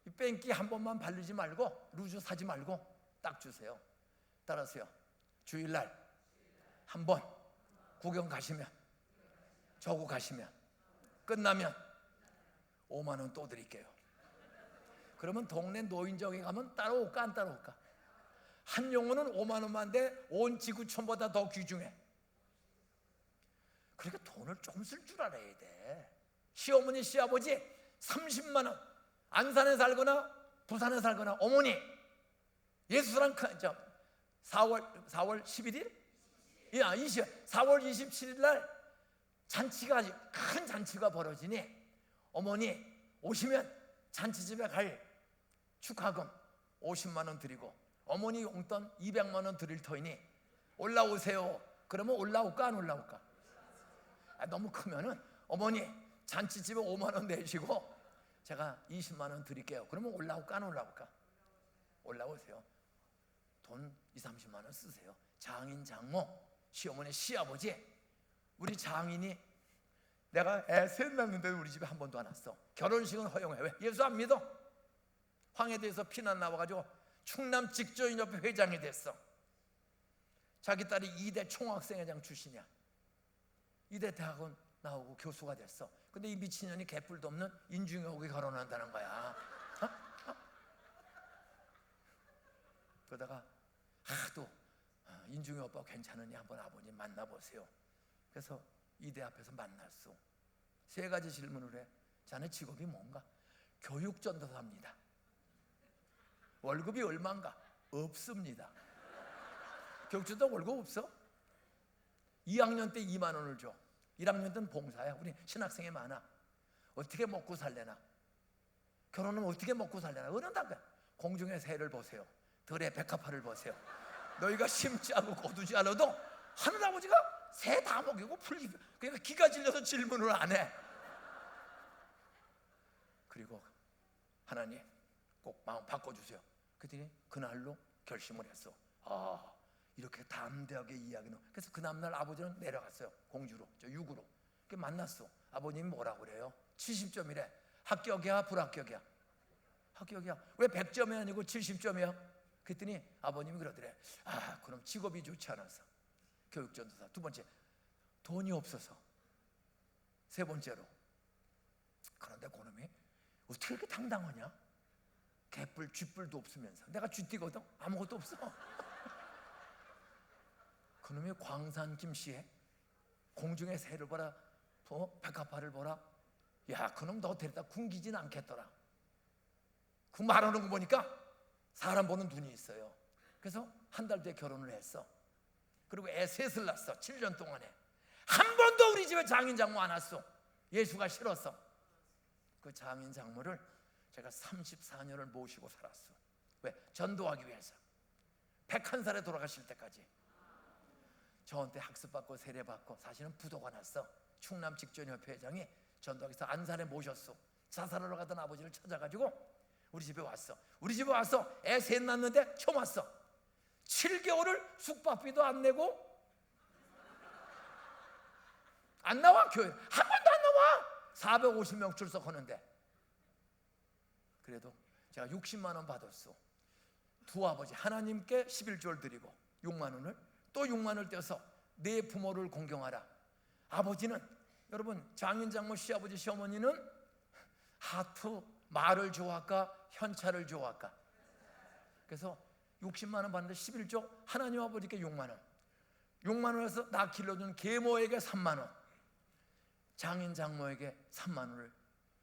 이 뺑기 한 번만 바르지 말고 루즈 사지 말고 딱 주세요. 따라하세요. 주일날 한 번 구경 가시면, 저구 가시면 끝나면 5만 원 또 드릴게요. 그러면 동네 노인정에 가면 따라올까 안 따라올까? 한 용어는 5만 원만 돼 온 지구촌보다 더 귀중해. 그러니까 돈을 조금 쓸 줄 알아야 돼. 시어머니 시아버지 30만 원, 안산에 살거나 부산에 살거나 어머니 예수랑 4월 11일? 4월 27일 날 잔치가, 큰 잔치가 벌어지니 어머니 오시면 잔치집에 갈 축하금 50만 원 드리고 어머니 용돈 200만 원 드릴 터이니 올라오세요. 그러면 올라올까 안 올라올까? 너무 크면은 어머니 잔치집에 5만 원 내시고 제가 20만 원 드릴게요. 그러면 올라올까 안 올라올까? 올라오세요. 돈 2, 30만 원 쓰세요. 장인, 장모, 시어머니, 시아버지, 우리 장인이 내가 애 셋 낳는데 우리 집에 한 번도 안 왔어. 결혼식은 허용해. 왜? 예수 안 믿어. 황해도에서 피난 나와가지고 충남 직조인협회 회장이 됐어. 자기 딸이 2대 총학생회장 출신이야. 2대 대학원 나오고 교수가 됐어. 근데 이 미친년이 개뿔도 없는 인중이하고 결혼한다는 거야. 그러다가 하도 인중이 오빠 괜찮으냐 한번 아버님 만나보세요. 그래서 이대 앞에서 만났어. 3가지 질문을 해. 자네 직업이 뭔가? 교육전도사입니다. 월급이 얼마인가? 없습니다. 교육전도사 월급 없어? 2학년 때 2만 원을 줘. 1학년 때는 봉사야. 우리 신학생이 많아. 어떻게 먹고 살래나? 결혼은 어떻게 먹고 살래나? 어른다. 공중의 새를 보세요. 들의 백합화를 보세요. 너희가 심지 않고 거두지 않아도 하늘아버지가 새 다 먹이고 풀기. 그러니까 기가 질려서 질문을 안 해. 그리고 하나님 꼭 마음 바꿔주세요. 그랬더니 그날로 결심을 했어. 이렇게 담대하게 이야기는. 그래서 그 다음날 아버지는 내려갔어요. 공주로, 저 육으로. 만났어. 아버님이 뭐라고 그래요? 70점이래. 합격이야 불합격이야? 합격이야. 왜 100점이 아니고 70점이야? 그랬더니 아버님이 그러더래. 그럼 직업이 좋지 않아서 교육전도사. 2번째 돈이 없어서. 3번째로 그런데 그놈이 어떻게 이렇게 당당하냐? 개뿔 쥐뿔도 없으면서. 내가 쥐띠거든. 아무것도 없어. 그놈이 광산 김씨에 공중의 새를 보라, 백합화를 보라. 야, 그놈 너 데려다 굶기진 않겠더라. 그 말하는 거 보니까 사람 보는 눈이 있어요. 그래서 한 달 뒤에 결혼을 했어. 그리고 애 셋을 낳았어. 7년 동안에 한 번도 우리 집에 장인 장모 안 왔어. 예수가 싫었어. 그 장인 장모를 제가 34년을 모시고 살았어. 왜? 전도하기 위해서. 101살에 돌아가실 때까지 저한테 학습받고 세례받고. 사실은 부도가 났어. 충남 직전협회 회장이 전도하기 위해서 안산에 모셨어. 자살하러 가던 아버지를 찾아가지고 우리 집에 왔어. 우리 집에 와서 애 셋 낳는데 처음 왔어. 7개월을 숙박비도 안 내고 안 나와. 교회 한 번도 안 나와. 450명 출석하는데. 그래도 제가 60만 원 받았어. 두 아버지 하나님께 11조를 드리고 6만 원을 또 6만 원을 떼서 내 부모를 공경하라. 아버지는 여러분 장인 장모 시아버지 시어머니는 하트 말을 좋아할까 현찰을 좋아할까? 그래서 60만 원 받는데 11조 하나님 아버지께 6만 원 6만 원에서 나 길러준 계모에게 3만 원 장인 장모에게 3만 원을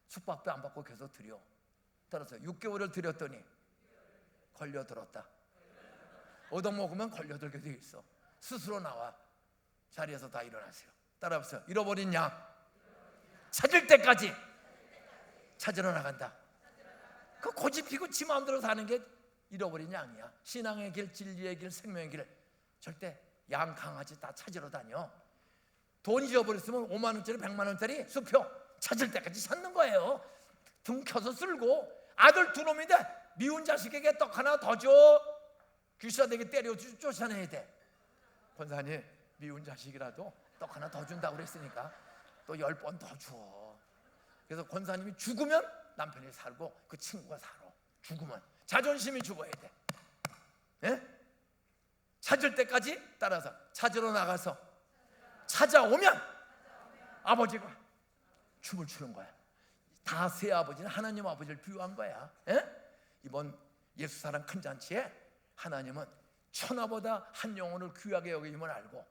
숙박비 안 받고 계속 드려. 따라서 6개월을 드렸더니 걸려들었다. 얻어먹으면 걸려들게 돼 있어. 스스로 나와. 자리에서 다 일어나세요. 따라하세요. 잃어버린 양 찾을 때까지 찾으러 나간다. 그 고집피고 지 마음대로 사는 게 잃어버린 양이야. 신앙의 길, 진리의 길, 생명의 길 절대 양 강아지 다 찾으러 다녀. 돈 잃어버렸으면 5만 원짜리 100만 원짜리 수표 찾을 때까지 찾는 거예요. 등 켜서 쓸고 아들 두 놈인데 미운 자식에게 떡 하나 더 줘. 귀신아되게 때려 쫓아내야 돼. 권사님 미운 자식이라도 떡 하나 더 준다고 그랬으니까 또 10번 더 줘. 그래서 권사님이 죽으면 남편이 살고 그 친구가 살아. 죽으면 자존심이 죽어야 돼. 예? 찾을 때까지 따라서 찾으러 나가서 찾아오면 아버지가 춤을 추는 거야. 다 세 아버지는 하나님 아버지를 비유한 거야. 예? 이번 예수사랑 큰 잔치에 하나님은 천하보다 한 영혼을 귀하게 여기심을 알고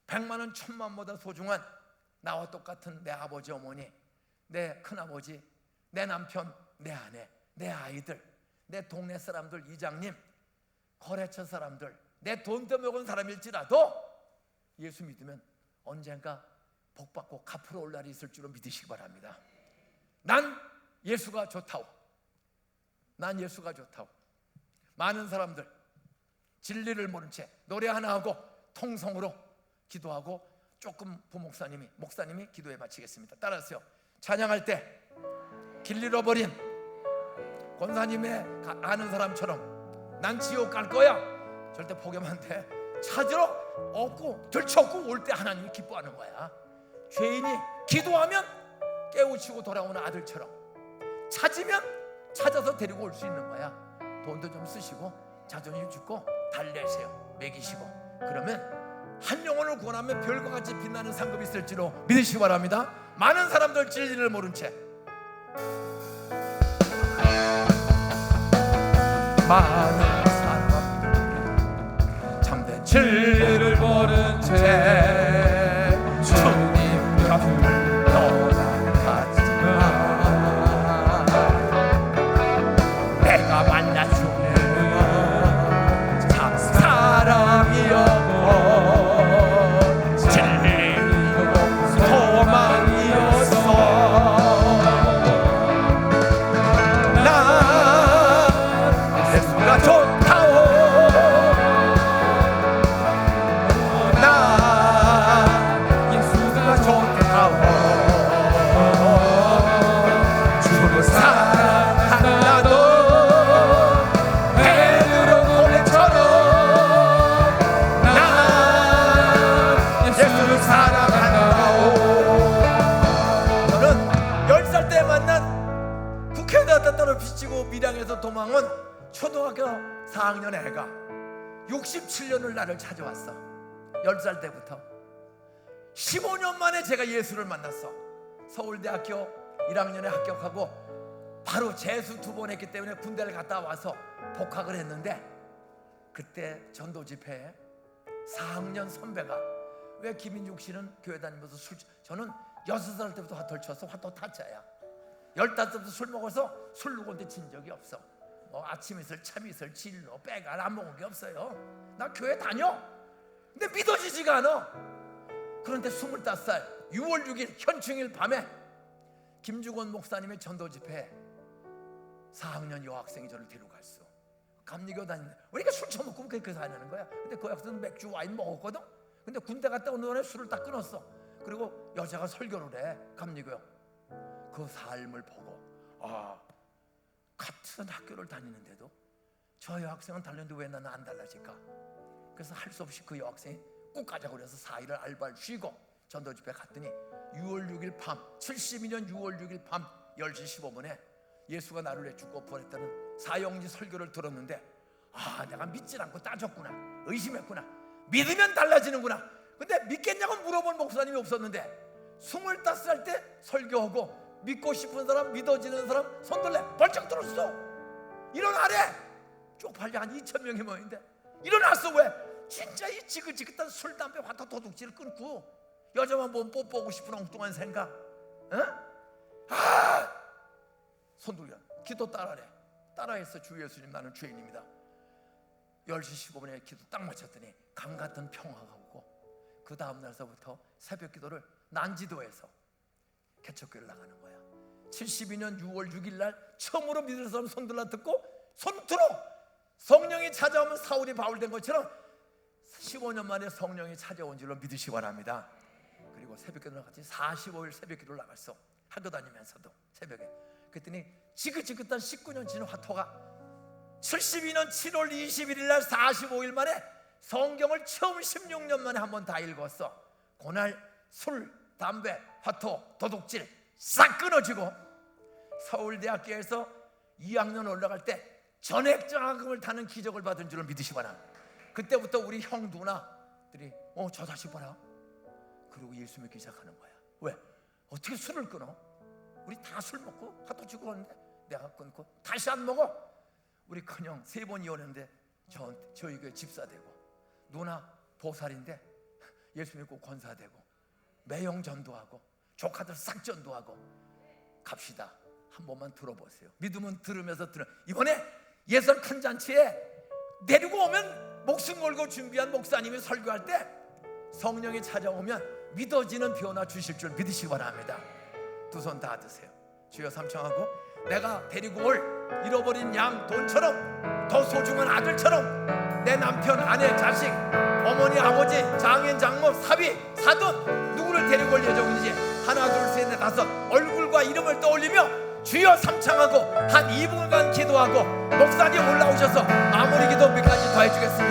100만 원 1000만보다 소중한 나와 똑같은 내 아버지 어머니, 내 큰아버지, 내 남편, 내 아내, 내 아이들, 내 동네 사람들, 이장님, 거래처 사람들, 내 돈 떠먹은 사람일지라도 예수 믿으면 언젠가 복받고 갚으러 올 날이 있을 줄로 믿으시기 바랍니다. 난 예수가 좋다오. 난 예수가 좋다오. 많은 사람들 진리를 모른 채 노래 하나 하고 통성으로 기도하고 조금 목사님이 기도해 마치겠습니다. 따라하세요. 찬양할 때 길 잃어버린 권사님의 아는 사람처럼 난 지옥 갈 거야 절대 포기하면 안 돼. 찾으러 얻고 들쳤고 올 때 하나님이 기뻐하는 거야. 죄인이 기도하면 깨우치고 돌아오는 아들처럼 찾으면 찾아서 데리고 올 수 있는 거야. 돈도 좀 쓰시고 자존심 죽고 달래세요. 먹이시고 그러면 한 영혼을 구원하면 별과 같이 빛나는 상급이 있을지로 믿으시기 바랍니다. 많은 사람들 진리를 모른 채 많은 사람들 참된 진리를 모른 채 주님 곁을 떠나가지마. 내가 만나주는 참 사랑이었고 진리고 소망이었어. 나 예수가 좋다오. 나 예수가 좋다오. 주를 사랑한다도 베드로 고백처럼 나 예수를 사랑한다오. 저는 10살 때 만난 국회에다 따로 비치고 밀양에서 도망온 초등학교 4학년 애가 67년을 나를 찾아왔어. 10살 때부터 15년 만에 제가 예수를 만났어. 서울대학교 1학년에 합격하고 바로 재수 2번 했기 때문에 군대를 갔다 와서 복학을 했는데 그때 전도 집회에 4학년 선배가 왜 김인중 씨는 교회 다니면서 저는 6살 때부터 화토를 쳤어. 화토 타짜야. 15살부터 술 먹어서 술 누구한테 진 적이 없어. 뭐 아침 이슬, 참 이슬, 진로, 빼갈 안 먹은 게 없어요. 나 교회 다녀. 근데 믿어지지가 않아. 그런데 25살 6월 6일 현충일 밤에 김주건 목사님의 전도 집회에 4학년 여학생이 저를 데리고 갔어. 감리교 다니는데 왜 이렇게 술 처먹고 그렇게 다니는 거야. 근데 그 여학생은 맥주 와인 먹었거든. 근데 군대 갔다 오는 동안에 술을 다 끊었어. 그리고 여자가 설교를 해. 감리교요. 그 삶을 보고 같은 학교를 다니는데도 저 여학생은 달렸는데 왜 나는 안 달라질까. 그래서 할 수 없이 그 여학생이 꼭 가자고 그래서 4일을 알바를 쉬고 전도 집회 갔더니 6월 6일 밤 72년 6월 6일 밤 10시 15분에 예수가 나를 왜 죽고 부활했다는 사형리 설교를 들었는데, 아, 내가 믿질 않고 따졌구나, 의심했구나, 믿으면 달라지는구나. 근데 믿겠냐고 물어본 목사님이 없었는데 25살 때 설교하고 믿고 싶은 사람, 믿어지는 사람 손들래 벌쩍 들었어. 일어나래. 쪽팔려 한 2,000명이 모였는데 일어났어. 왜? 진짜 이 지긋지긋한 술, 담배, 화토, 도둑질을 끊고 여자만 보면 뽀뽀하고 싶은 엉뚱한 생각. 손 들려. 기도 따라래. 따라해서 주 예수님, 나는 죄인입니다. 10시 15분에 기도 딱 마쳤더니 감 같은 평화가 오고, 그 다음 날서부터 새벽 기도를 난지도에서 개척교회를 나가는 거야. 72년 6월 6일 날 처음으로 믿을 사람 손들라 듣고 손 들어. 성령이 찾아오면 사울이 바울 된 것처럼 15년 만에 성령이 찾아온 줄로 믿으시기 바랍니다. 그리고 새벽 기도를 같이 45일 새벽 기도를 나갔어. 학교 다니면서도 새벽에. 그랬더니 지긋지긋한 19년 지난 화토가 72년 7월 21일 날 45일 만에 성경을 처음 16년 만에 한 번 다 읽었어. 그날 술, 담배, 화토, 도둑질 싹 끊어지고 서울대학교에서 2학년 올라갈 때 전액장학금을 타는 기적을 받은 줄을 믿으시기 바랍니다. 그때부터 우리 형 누나들이 저 자식 봐라. 그리고 예수 믿기 시작하는 거야. 왜? 어떻게 술을 끊어? 우리 다 술 먹고 화도 치고 하는데 내가 끊고 다시 안 먹어. 우리 큰형 3번 이혼했는데 저희 교회 집사 되고, 누나 보살인데 예수 믿고 권사 되고, 매형 전도하고, 조카들 싹 전도하고. 갑시다. 한 번만 들어보세요. 믿으면 들으면서 들어. 이번에 예선 큰 잔치에 데리고 오면 목숨 걸고 준비한 목사님이 설교할 때 성령이 찾아오면 믿어지는 변화 주실 줄 믿으시기 바랍니다. 두 손 다 드세요. 주여 삼창하고, 내가 데리고 올 잃어버린 양 돈처럼, 더 소중한 아들처럼 내 남편, 아내, 자식, 어머니, 아버지, 장인, 장모, 사위, 사돈 누구를 데리고 올 예정인지 하나, 둘, 셋, 넷, 다섯 얼굴과 이름을 떠올리며 주여 삼창하고 한 2분간 기도하고 목사님 올라오셔서 마무리 기도 몇 가지 더 해주겠습니다.